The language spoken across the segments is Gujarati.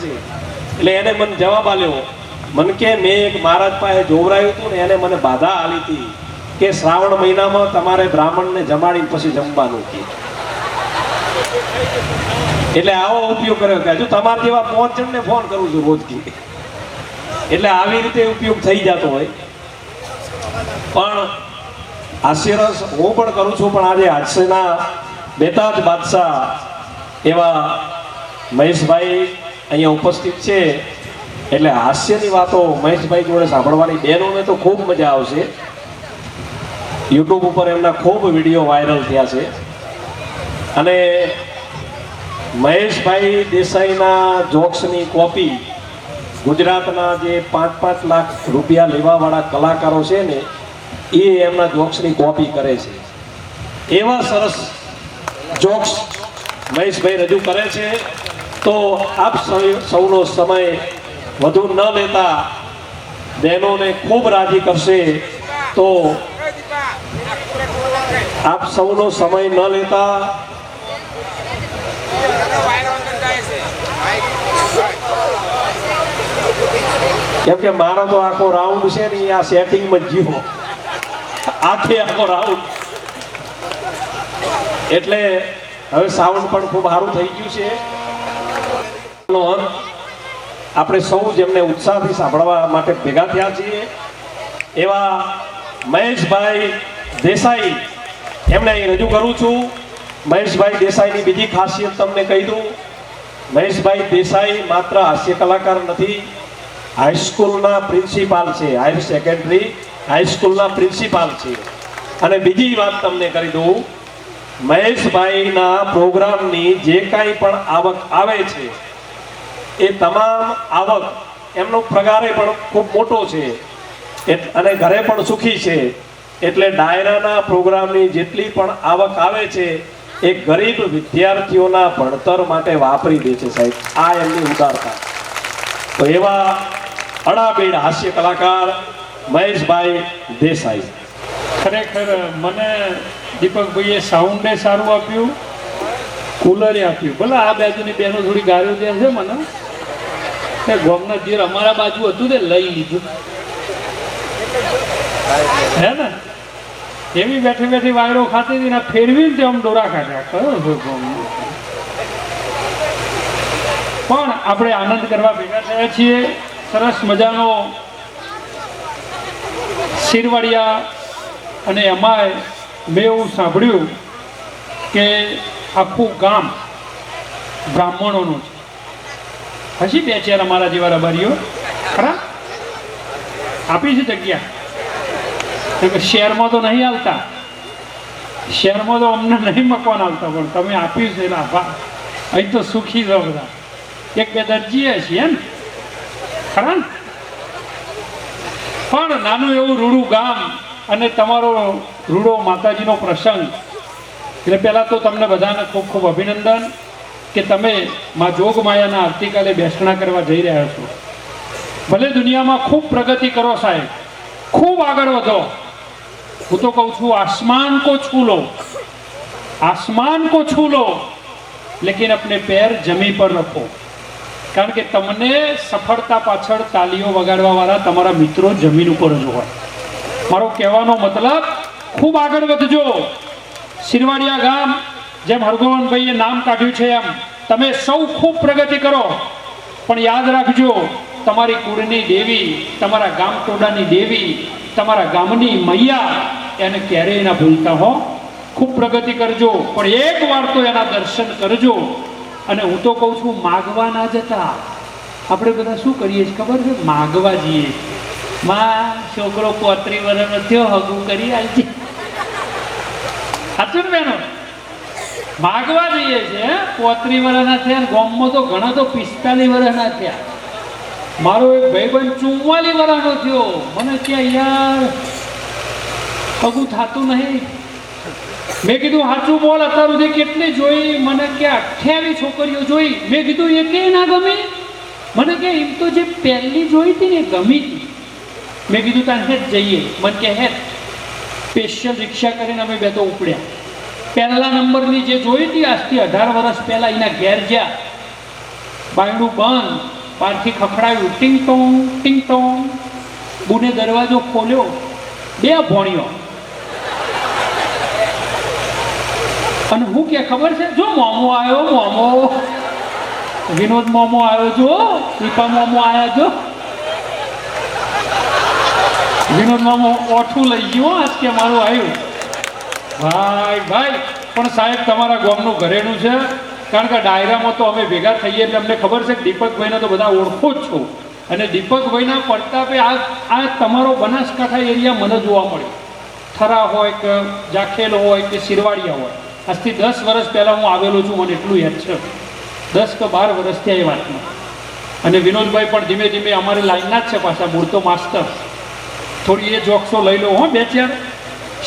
છે. એટલે એને મને જવાબ આલ્યો, મને કે મેં એક મહારાજ પાસે જોવરાયું હતું ને એને મને બાધા આલી હતી કે શ્રાવણ મહિનામાં તમારે બ્રાહ્મણને જમાડીને પછી જમવાનું કે. એટલે આવો ઉપયોગ કર્યો કે હજુ તમારા જેવા 5 જણને ફોન કરું છું રોજ કી. એટલે આવી રીતે ઉપયોગ થઈ જતો હોય. પણ હાસ્યરસ હું પણ કરું છું, પણ આજે હાસ્યના બેતાજ બાદશાહ એવા મહેશભાઈ અહીંયા ઉપસ્થિત છે. એટલે હાસ્યની વાતો મહેશભાઈ જોડે સાંભળવાની બહેનોને તો ખૂબ મજા આવશે. યુટ્યુબ ઉપર એમના ખૂબ વિડીયો વાયરલ થયા છે. અને મહેશભાઈ દેસાઈના જોક્સની કોપી ગુજરાતના જે 5-5 લાખ રૂપિયા લેવાવાળા કલાકારો છે ને એ એમના જોક્સની કોપી કરે છે. એવા સરસ જોક્સ મહેશભાઈ રજૂ કરે છે. તો આપ સૌનો સમય વધુ ન લેતા બહેનોને ખૂબ રાજી કરશે. તો આપ સૌનો સમય ન લેતા કેમ કે મારો તો આખો રાઉન્ડ છે ને આ સેટિંગમાં જીવો આખો રાઉન્ડ. એટલે હવે સાઉન્ડ પણ ખૂબ સારું થઈ ગયું છે. આપણે સૌ જેમને ઉત્સાહથી સાંભળવા માટે ભેગા થયા છીએ એવા મહેશભાઈ દેસાઈ એમને અહીં રજૂ કરું છું. મહેશભાઈ દેસાઈની બીજી ખાસિયત તમને કહી દઉં. મહેશભાઈ દેસાઈ માત્ર હાસ્ય કલાકાર નથી, હાઈસ્કૂલના પ્રિન્સિપાલ છે. હાયર સેકન્ડરી હાઈસ્કૂલના પ્રિન્સિપાલ છે. અને બીજી વાત તમને કરી દઉં, મહેશભાઈના પ્રોગ્રામની જે કાંઈ પણ આવક આવે છે એ તમામ આવક એમનો પગારે પણ ખૂબ મોટો છે અને ઘરે પણ સુખી છે. એટલે ડાયરાના પ્રોગ્રામની જેટલી પણ આવક આવે છે એ ગરીબ વિદ્યાર્થીઓના ભણતર માટે વાપરી દે છે સાહેબ. આ એમની ઉદારતા. તો એવા અડાબેડ હાસ્ય કલાકાર મહેશભાઈ દેસાઈ. ખરેખર મને દીપકભાઈએ સાઉન્ડે સારું આપ્યું, કુલરે આપ્યું. ભલે આ બાજુની બહેનો થોડી ગાળ્યો દે છે મને. તે ગોમના જે અમારા બાજુ હતું તે લઈ લીધું હે ને. એવી બેઠી બેઠી વાયરો ખાતી હતી ને ફેરવીને તે આમ દોરા કાઢ્યા. કયો છે ગોમનો? પણ આપણે આનંદ કરવા ભેગા થયા છીએ. સરસ મજાનો શિરવાડિયા. અને એમાંય મેં એવું સાંભળ્યું કે આખું ગામ બ્રાહ્મણોનું છે. હજી 2-4 અમારા જેવા રબારીઓ ખરા આપી છે જગ્યા. કેમ કે શહેરમાં તો નહીં આવતા, શહેરમાં તો અમને નહીં મકવાન આવતા, પણ તમે આપ્યું છે એટલે આભાર. અહીં તો સુખી છો બધા. 1-2 દરજીએ છીએ ને ખરા ને. પણ નાનું એવું રૂડું ગામ અને તમારો રૂડો માતાજીનો પ્રસંગ. એટલે પહેલાં તો તમને બધાને ખૂબ ખૂબ અભિનંદન કે તમે મા જોગમાયાના આવતીકાલે બેસણા કરવા જઈ રહ્યા છો. ભલે દુનિયામાં ખૂબ પ્રગતિ કરો સાહેબ, ખૂબ આગળ વધો. હું તો કહું છું આસમાન કો छू लो, आसमान को छू लो, लेकिन अपने पैर जमीन पर रखो. કારણ કે તમને સફળતા પાછળ તાલીઓ વગાડવાવાળા તમારા મિત્રો જમીન ઉપર જ હોય. મારો કહેવાનો મતલબ ખૂબ આગળ વધજો. શિરવાડિયા ગામ જેમ હરગોવનભાઈએ નામ કાઢ્યું છે એમ તમે સૌ ખૂબ પ્રગતિ કરો. પણ યાદ રાખજો, તમારી કુળની દેવી, તમારા ગામ ટોડાની દેવી, તમારા ગામની મૈયા એને ક્યારેય ના ભૂલતા હો. ખૂબ પ્રગતિ કરજો, પણ એક વાર તો એના દર્શન કરજો. અને હું તો કહું છું માગવા ના જતા. આપણે બધા શું કરીએ છીએ ખબર છે? માગવા જઈએ. માં છોકરો 35 વર્ષનો થયો, હગું કરી આલજે. સાચું ને બહેનો? માગવા જઈએ છે. 35 વર્ષના થયા, ગામમાં તો ઘણા તો 45 વર્ષના થયા. મારો એક ભાઈબંધ 44 વર્ષનો થયો. મને ક્યાં યાર હગું થતું નહીં. મેં કીધું સાચું બોલ, અત્યાર સુધી કેટલી જોઈ? મને કે 28 છોકરીઓ જોઈ. મેં કીધું એ કે ના ગમી? મને કે એમ તો જે પહેલી જોઈ હતી ને ગમી હતી. મેં કીધું તાર હેત જઈએ. મને કે હેત. સ્પેશિયલ રિક્ષા કરીને અમે 2 તો ઉપડ્યા. પહેલા નંબરની જે જોઈ હતી આજથી 18 વર્ષ પહેલા એના ઘેર જ્યાં બાયણું બંધ, બહારથી ખખડાયું, ટીંગ ટોંગ. બુને દરવાજો ખોલ્યો, 2 ભોણિયો. અને હું કે ખબર છે, જો મોમો આવ્યો, વિનોદ મોમો આવ્યો, જો દીપા મોમો આવ્યા, જો વિનોદ મામો ઓઠું લઈ ગયો આજ કે મારું આવ્યું. ભાઈ પણ સાહેબ તમારા ગામનું ઘરેણું છે, કારણ કે ડાયરામાં તો અમે ભેગા થઈએ એટલે અમને ખબર છે કે દીપકભાઈને તો બધા ઓળખો જ છો. અને દીપકભાઈના પ્રતાપે આ તમારો બનાસકાંઠા એરિયા મને જોવા મળ્યો. થરા હોય કે જાખેલ હોય કે શિરવાડિયા હોય. આજથી 10 વર્ષ પહેલાં હું આવેલો છું, મને એટલું યાદ છે. 10 કે 12 વર્ષથી આ વાતમાં. અને વિનોદભાઈ પણ ધીમે ધીમે અમારી લાઈનના જ છે, પાછા મૂળ તો માસ્ટર. થોડી એ જોક્સો લઈ લો હો 2-4.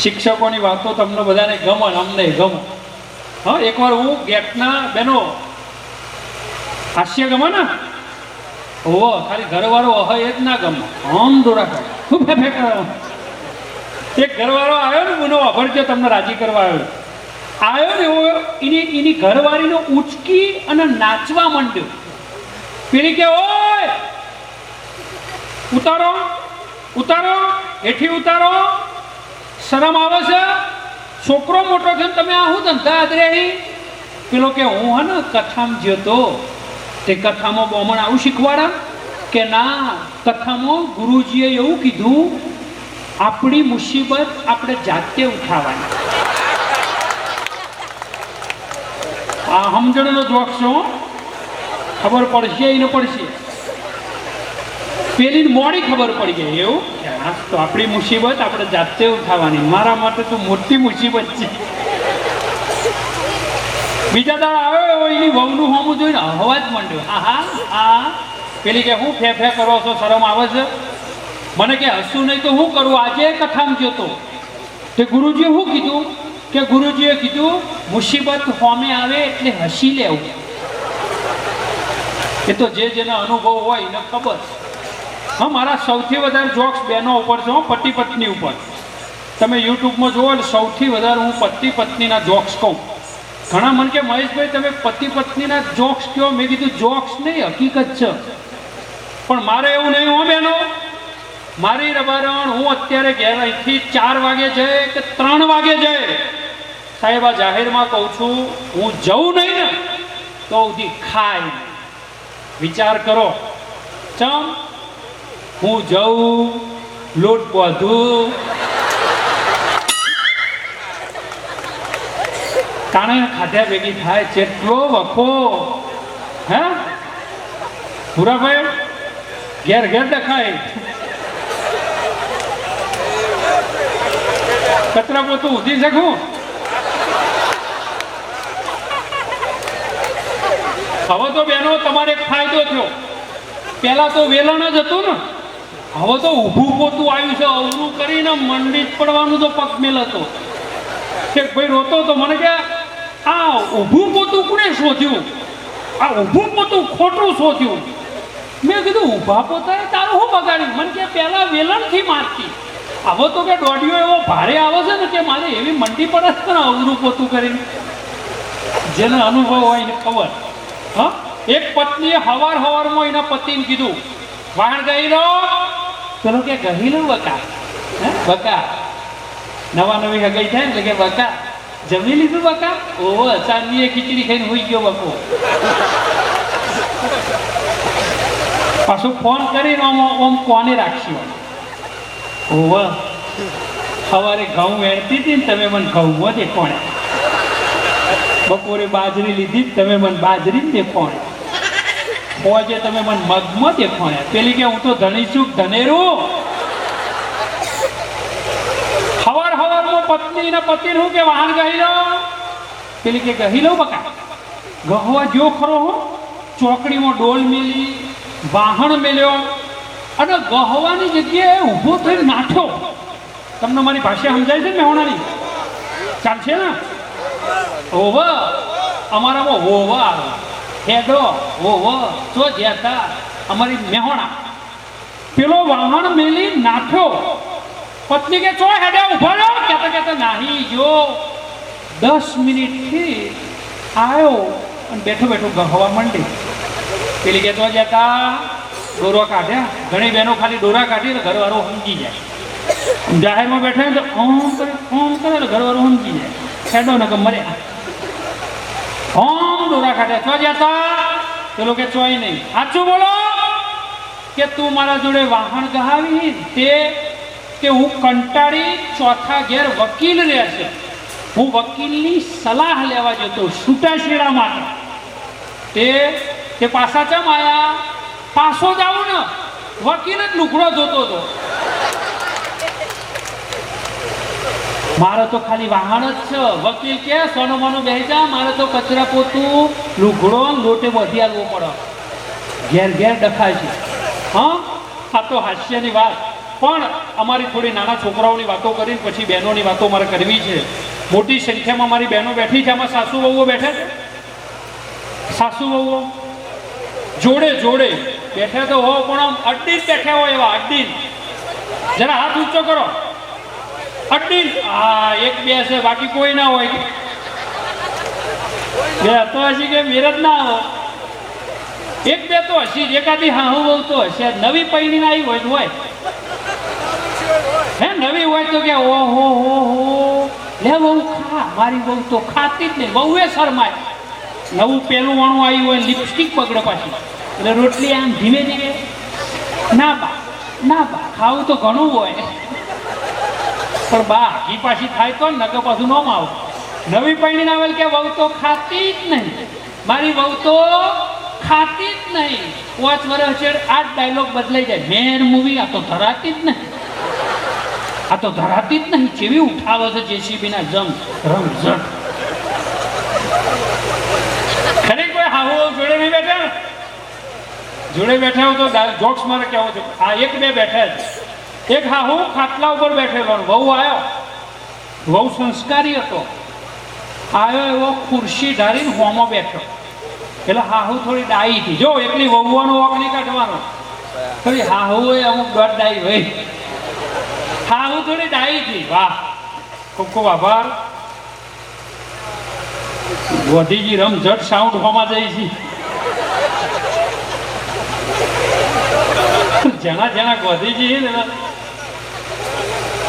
શિક્ષકોની વાતો તમને બધાને ગમે, અમને ગમે. હા, એકવાર હું ગેટના બહેનો હાસ્ય ગમે ને, ખાલી ઘરવાળો હોય એ જ ના ગમે. આમ દોડા કાઢે. એક ઘરવાળો આવ્યો ને, ગુનો અભરજો તમને રાજી કરવા આવ્યો ને, એવો એની ઘરવાળીનો ઉચકી અને નાચવા માંડ્યો. પેલી કે ઓય ઉતારો, હેઠી ઉતારો, શરમ આવે છે? છોકરો મોટો છે ને તમે આ શું ધંધા આદરે? પેલો કે હું હે ને કથામાં જતો, તે કથામાં બોમણ આવું શીખવાડા કે ના, કથામાં ગુરુજીએ એવું કીધું, આપણી મુસીબત આપણે જાતે ઉઠાવવાની. આ સમજણનો જોક છો, ખબર પડશે એને પડશે. પેલી મોડી ખબર પડી ગઈ એવું તો આપણી મુસીબત આપણે જાતે ઉઠાવવાની. મારા માટે તો મોટી મુસીબત છે. બીજા દાડા આવ્યો એની વહુનું હોમું જોઈને હવા જ માંડ્યો. હા પેલી કે હું ફે કરો છો, શરમ આવે છે? મને કે હસું નહીં તો હું કરું? આજે કથામાં જોતો તે ગુરુજીએ શું કીધું કે ગુરુજીએ કીધું મુસીબત હોમે આવે એટલે હસી લેવું. એ તો જેના અનુભવ હોય એને ખબર. હા, મારા સૌથી વધારે જોક્સ બહેનો ઉપર છે, પતિ પત્ની ઉપર. તમે યુટ્યુબમાં જુઓ એટલે સૌથી વધારે હું પતિ પત્નીના જોક્સ કહું. ઘણા મને કે મહેશભાઈ તમે પતિ પત્નીના જોક્સ કહો. મેં કીધું જોક્સ નહીં, હકીકત છે. પણ મારે એવું નહીં હો બહેનો, મારી રબારણ હું અત્યારે ઘેર અહીંથી 4 વાગે જાય કે 3 વાગે જાય, સાહેબ આ જાહેરમાં કહું છું, હું જઉં નહીં ને તો સુધી ખાય. વિચાર કરો, ચમ હું જઉં, લોટ બાંધું, તાણે ખાધ્યા ભેગી થાય. જેટલો વખો હે ભૂરાભાઈ ઘેર દેખાય. કચરા પોતું ઉધી શકું? હવે તો બેનો તમારે એક ફાયદો થયો. પેલા તો વેલણ જ હતું ને, હવે તો ઊભું પોતું આવ્યું છે. અવરું કરીને મંડી પડવાનું તો પગ મેલ હતો. કે ભાઈ રોતો તો મને કે આ ઊભું પોતું કોને શોધ્યું? આ ઊભું પોતું ખોટું શોધ્યું. મેં કીધું ઊભા પોતાએ તારું શું બગાડ્યું? મને કે પહેલા વેલણથી મારતી, હવે તો કે દોઢિયો એવો ભારે આવે છે ને કે મારે એવી મંડી પડે છે ને અવરું પોતું કરીને. જેને અનુભવ હોય એને ખબર. હા, એક પત્નીએ હવારમાં એના પતિને કીધું વાહણ ગઈ લો. પેલો કે ગઈ લો બકા. બકા નવી હગાઈ થાય એટલે કે બકા જમી લીધું બકા? ઓહો, ચાંદીએ ખીચડી ખાઈને હોઈ ગયો બકો. પાછું ફોન કરીને ઓમ કોને રાખ્યું? ઓહો, સવારે ઘઉં વેણતી હતી ને તમે મને ઘઉંમાં દેખોણે. બપોરે બાજરી લીધી તમે મને બાજરી જ દેખોણે. પોજે તમે મને મગમાં દેખોણે. પેલી કે હું તો ધણી છું ધનેરું. હવારમાં પત્ની ને પતિ નું કે વાહન ગહી લો. પેલી કે ગહી લો બકા. ગહવા જો ખરો હો, ચોકડીમાં ડોલ મેલી, વાહણ મેલ્યો અને ગહવાની જગ્યાએ ઊભો થઈને નાઠો. તમને મારી ભાષા સમજાય છે ને મેહોણાની? ચાલશે ને? ઓવા અમારામાં હોવા આવે હેડો હોવા તો જ્યાતા અમારી મેહોણા. પેલો વાહણ મેલી નાઠો. પત્ની કે ચો હેડે ઉભા રહ્યો. કહેતા નાહી જો 10 મિનિટથી આવ્યો અને બેઠો ગહવા માંડી. પેલી કહેતો જતા દોરો કાઢ્યા, ઘણી બહેનો ખાલી દોરા કાઢી ને ઘરવાળો સમજી જાય. જાહેરમાં બેઠા ને તો ઓમ કરે ને ઘરવાળો સમજી જાય, ખેડો ને કે મર્યા. ઓમ દોરા કાઢ્યા, ચો જતા પેલો કે ચોય નહીં. સાચું બોલો કે તું મારા જોડે વાહન ગહાવી તે કે હું કંટાળી ચોથા ઘેર વકીલ રહેશે. હું વકીલની સલાહ લેવા જતો છૂટાછેડા માટે. તે પાછા ચમ આયા? પાછો જ આવું ને, વકીલ જ લુગડો જોતો હતો. મારે તો ખાલી વાહન જ છે. વકીલ કે સોનો મોનો બેસી જા, મારે તો કચરા પોતું લુગડો લોટે બધી આવવો પડે. ઘેર ઘેર ડખાય છે. હા, આ તો હાસ્યની વાત. પણ અમારી થોડી નાના છોકરાઓની વાતો કરીને પછી બહેનોની વાતો મારે કરવી છે. મોટી સંખ્યામાં મારી બહેનો બેઠી છે. આમાં સાસુ વહુઓ બેઠા છે. સાસુ વહુઓ જોડે જોડે બેઠા તો હો, પણ આમ અડ્ડી જ બેઠા હોય એવા અડ્ડી. જરા હાથ ઊંચો કરો. અડ્ડી. હા, એક બે છે, બાકી કોઈ ના હોય. બે તો હજી કે મેરજ ના આવો. એક બે તો હસી જ, એકાદી હાહુ બહુ તો હશે. નવી પૈણીને આવી હોય હે, નવી હોય તો કે ઓહો હો હો લે બહુ ખા. મારી બહુ તો ખાતી જ નહીં, બહુ એ શરમાય. નવું પેલું વાણું આવ્યું હોય, લિપસ્ટિક બગડે પાછી, એટલે રોટલી આમ ધીમે ધીમે ના બા ખાવું તો ઘણું હોય, પણ બા ઘી પાછી થાય તો નકે પાછું ન આવું. નવી પૈણીને આવેલ કે બહુ તો ખાતી જ નહીં, મારી બહુ તો ખાતી જ નહીં. 5 વર્ષ છે આ ડાયલોગ બદલાઈ જાય. મેર મૂવી આ તો ધરાતી જ નહીં, આ તો ધરાતી જ નહીં. જેવી ઉઠાવે છે જેસીબી ના જમ રમઝટ. ખરી કોઈ હાહુ જોડે નહીં બેઠા? જોડે બેઠા હો તો જોક્સ મારે કહેવો છે. આ એક બે બેઠા છે. એક હાહુ ખાટલા ઉપર બેઠેલો, વહુ આવ્યો. વહુ સંસ્કારી હતો. આવ્યો એવો ખુરશી ધારીને હોમો બેઠો. એટલે હાહુ થોડી ડાઈ હતી. જો એકલી વહુવાનો વોક નહીં કાઢવાનો. થોડી હાહુ હોય અમુક દોઢ ડાઈ હોય. હાહુ થોડી ડાઈ હતી. વાહ, ખૂબ ખૂબ આભાર. ગોધીજી રમઝટ સાઉન્ડ હોમાં જાય છે. જેના ગોધીજી ને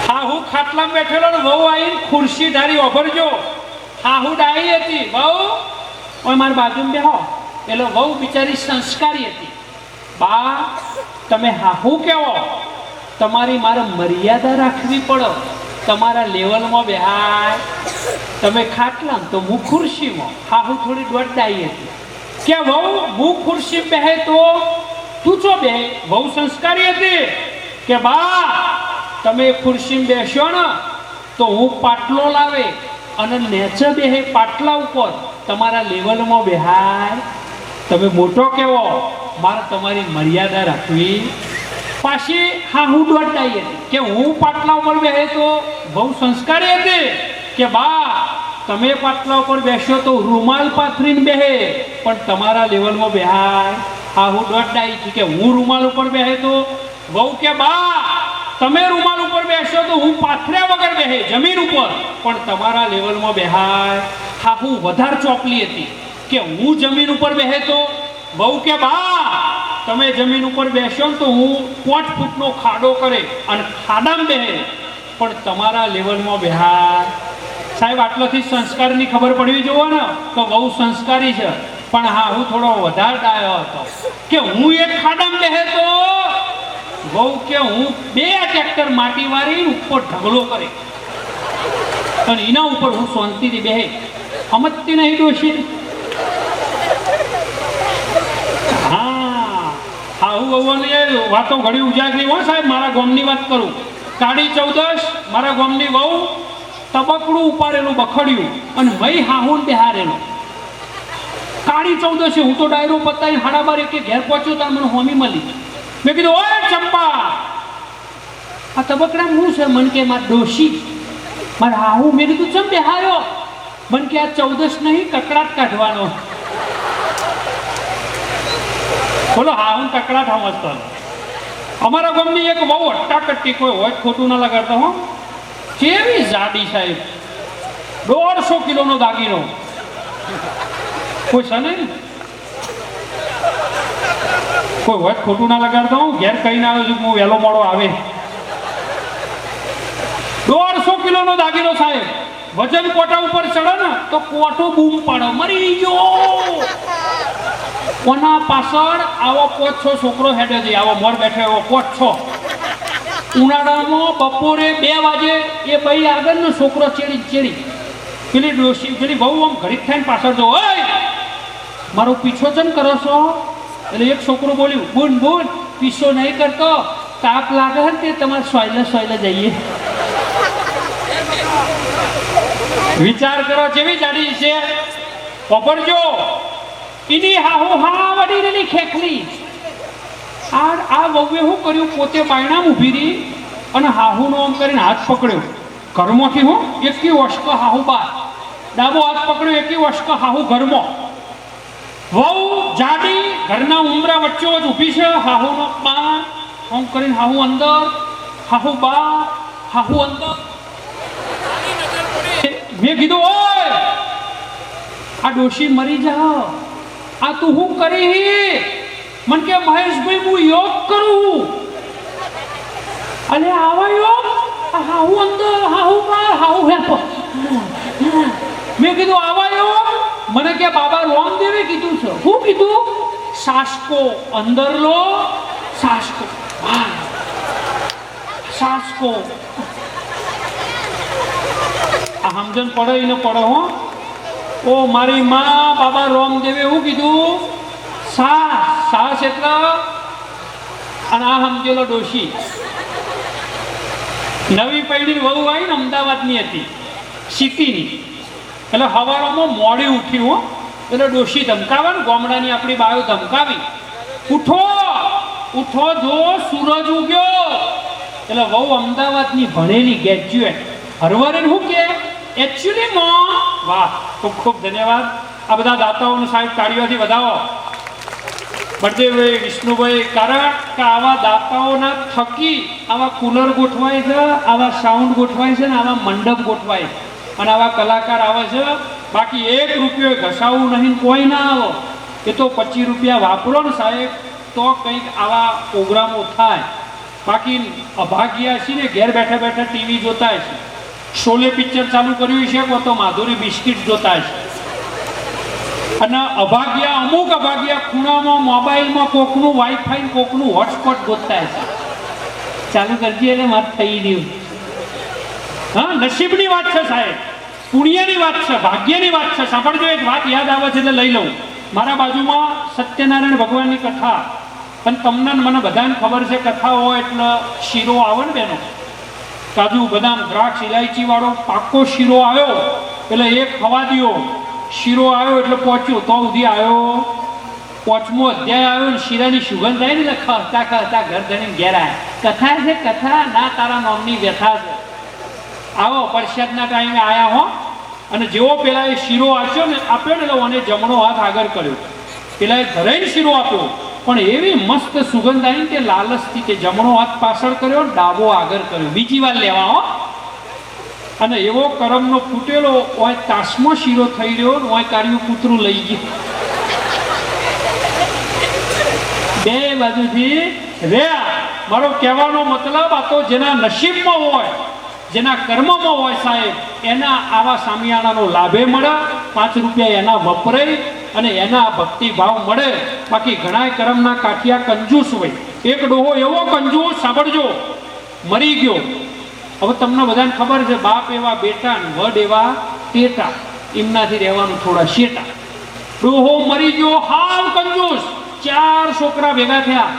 હાહુ ખાટલામાં બેઠેલો ને વહુ આવીને ખુરશી ધારી ઓભરજો. હાહુ ડાઈ હતી. વહુ મારી બાજુમાં બેહો. એટલે વહુ બિચારી સંસ્કારી હતી. બા તમે હાહુ કેવો, તમારી મારે મર્યાદા રાખવી પડે. તમારા લેવલમાં બેહાય, તમે ખાટલા તો હું ખુરશીમાં. હાહુ થોડી દોડાઈ હતી કે વહુ હું ખુરશી બેહે તો તું ચો બેહે. વહુ સંસ્કારી હતી કે બા તમે ખુરશીમાં બેસ્યો ને તો હું પાટલો લાવે અને નેચે બેહે પાટલા ઉપર. તમારા લેવલમાં બેહાય, તમે મોટો કેવો, મારે તમારી મર્યાદા રાખવી. પાછી હાહુ દોડાઈ હતી કે હું પાટલા ઉપર બેહે તો બહુ સંસ્કારી હતી કે બા તમે પાટલા ઉપર બેસ્યો તો રૂમાલ પાથરીને બેહે, પણ તમારા લેવલમાં બેહાય. હાહુ દોડાઈ હતી કે હું રૂમાલ ઉપર બેહે તો બહુ કે બા તમે રૂમાલ ઉપર બેસ્યો તો હું પાથર્યા વગર બેહે જમીન ઉપર, પણ તમારા લેવલમાં બેહાય. હાહુ વધારે ચોપલી હતી કે હું જમીન ઉપર બેહે તો બહુ કે બા તમે જમીન ઉપર બેસ્યો ને તો હું 5 ફૂટનો ખાડો કરે અને ખાડામાં બેહે, પણ તમારા લેવલમાં બેહાય. સાહેબ આટલાથી સંસ્કારની ખબર પડવી જોવો ને તો બહુ સંસ્કારી છે. પણ હા હું થોડો વધારે ડાયો હતો કે હું એક ખાડામાં બેહે તો બહુ કે હું 2 ટ્રેક્ટર માટી વાળી ઉપર ઢગલો કરે અને એના ઉપર હું શાંતિથી બેહે. સમજતી નહીં ડોશી? વાતો ઘણી ઉજાગરી હોય સાહેબ. મારા ગામની વાત કરું. કાળી 14 મારા ગામની વહુ તબકડું ઉપાડેલું બખડ્યું અને મય હાહુન બેહારેલો. કાળી 14 હું તો ડાયરો પતાવી 12:30 કે ઘેર પહોંચ્યો તાર મને હોમી મળી. મેં કીધું ઓય ચંપા આ તબકડા હું છે? મન કે માર ડોશી મારા હાહુ. મેં કીધું ચમ બેહાર્યો? મન કે આ 14 નહીં કકડાટ કાઢવાનો. બોલો હા હું કકડાટ સમજતો. અમારા ગામની એક બહુ અટ્ટાકટ્ટી કોઈ હોય ખોટું ના લગાડતો હો. કેવી જાડી સાહેબ, 150 કિલોનો દાગીનો કોઈ છે ને. કોઈ વાત ખોટું ના લગાડતો હું ઘેર કહીને આવ્યો છું કે હું વહેલો મોડો આવે 150 કિલોનો દાગીનો સાહેબ વજન કોટા ઉપર ચડે ને તો કોટો બૂમ પડે મરી ગયો કોના પાછળ આવો 5-6 છોકરો હેડે છે આવો મોર બેઠો એવો 5-6 ઉનાળામાં બપોરે 2 વાગે એ ભાઈ આગળનો છોકરો ચેડી પેલી ડોશી પેલી બહુ આમ ઘડીક થઈને પાછળ જો ઓય મારો પીછો ચમ કરો છો એટલે એક છોકરો બોલ્યું બુન બુન પીછો નહીં કરતો તાપ લાગે ને તે તમારે સોયલે જઈએ વિચાર કરો કેવી જાડી છે પપરજો એની હાહુ હા વડી રેલી ખેખલી આ વહુએ શું કર્યું પોતે બાયણામાં ઊભી રહી અને હાહુનો આમ કરીને હાથ પકડ્યો ઘરમાંથી હું એકી વસ્ક હાહુ બાર ડાબો હાથ પકડ્યો એકી વસ્ક હાહુ ઘરમાં વહુ જાડી ઘરના ઉમરા વચ્ચે જ ઊભી છે હાહુનો બા આમ કરીને હાહુ અંદર હાહુ બા હાહુ અંદર મેં કીધું ઓય આ ડોશી મરી જા આ તું શું કરી મન કે મહેશભાઈ હું યોગ કરું અલે આવા યોગ હાહુ અંદર હાહુ બહાર હાહુ હે મેં કીધું આવા યોગ મને કે બાબા રામદેવે કીધું છે શું કીધું સાસકો અંદર લો સાસકો સાસકો આ સમજણ પડે એને પડે હો ઓ મારી માં બાબા રામદેવે એવું કીધું સાસ એટલે અને આ સમજેલો ડોશી નવી પૈડી વહુ આવી ને અમદાવાદની હતી સિટીની એટલે હવારોમાં મોડી ઉઠી હો એટલે ડોશી ધમકાવે ને ગામડાની આપણી બાયો ધમકાવી ઉઠો ઉઠો જો સૂરજ ઉગ્યો એટલે વહુ અમદાવાદની ભણેલી ગ્રેજ્યુએટ હરવરે શું કે એકચ્યુઅલી માં વાહ ખૂબ ખૂબ ધન્યવાદ આ બધા દાતાઓનું સાહેબ તાળીઓથી વધાવો બળદેવભાઈ વિષ્ણુભાઈ કારણ કે આવા દાતાઓના થકી આવા કુલર ગોઠવાય છે આવા સાઉન્ડ ગોઠવાય છે ને આવા મંડપ ગોઠવાય અને આવા કલાકાર આવે છે બાકી 1 રૂપિયો ઘસાવું નહીં કોઈ ના આવો એ તો 25 રૂપિયા વાપરો ને સાહેબ તો કંઈક આવા પ્રોગ્રામો થાય બાકી અભાગ્યા છે ને ઘેર બેઠા બેઠા ટીવી જોતા છે શોલે પિક્ચર ચાલુ કર્યું છે કો તો માધુરી બિસ્કિટ જોતા છે અને અભાગ્યા અમુક અભાગ્યા ખૂણામાં મોબાઈલમાં કોકનું વાઈફાઈ કોકનું હોટસ્પોટ ગોતતા છે ચાલુ કરજે એટલે મારે થઈ ગયું હા નસીબની વાત છે સાહેબ પુણ્યની વાત છે ભાગ્યની વાત છે સાંભળજો એક વાત યાદ આવે છે એટલે લઈ લઉં મારા બાજુમાં સત્યનારાયણ ભગવાનની કથા અને તમને મને બધાને ખબર છે કથા હોય એટલે શીરો આવે ને બેનો કાજુ બદામ દ્રાક્ષ ઇલાયચી વાળો પાકો શીરો આવ્યો એટલે એક ખવા દ્યો શીરો આવ્યો એટલે પહોંચ્યો તો સુધી આવ્યો 5મો અધ્યાય આવ્યો ને શીરાની સુગંધ આવી ને ખતા ખતા ઘર ધણીને ઘેર આવ્યા કથા છે કથા ના તારા નામની વ્યથા છે આવો પરસાદના ટાઈમે આવ્યા હો અને જેવો પેલા એ શીરો આપ્યો ને એટલે મને જમણો હાથ આગળ કર્યો પેલા એ ધરાઈને શીરો આપ્યો પણ એવી મસ્ત સુગંધ આવી કે લાલચથી કે જમણો હાથ પાછળ કર્યો ડાબો આગળ કર્યો બીજી વાર લેવા હો અને એવો કરમનો ફૂટેલો ઓય તાસમો શીરો થઈ રહ્યો ને ઓય કાર્યું કૂતરું લઈ ગયું બે બાજુથી રહ્યા મારો કહેવાનો મતલબ આ તો જેના નસીબમાં હોય જેના કર્મમાં હોય સાહેબ એના આવા સામિયાણાનો લાભે મળે 5 રૂપિયા એના વપરાય અને એના ભક્તિ ભાવ મળે બાકી ઘણા કર્મના કાઠિયા કંજૂસ હોય એક ડોહો એવો કંજૂસ સાંભળજો મરી ગયો હવે તમને બધાને ખબર છે બાપ એવા બેટા ને વડ એવા ટેટા એમનાથી રહેવાનું થોડા શેટા ડોહો મરી ગયો હાવ કંજૂસ 4 છોકરા ભેગા થયા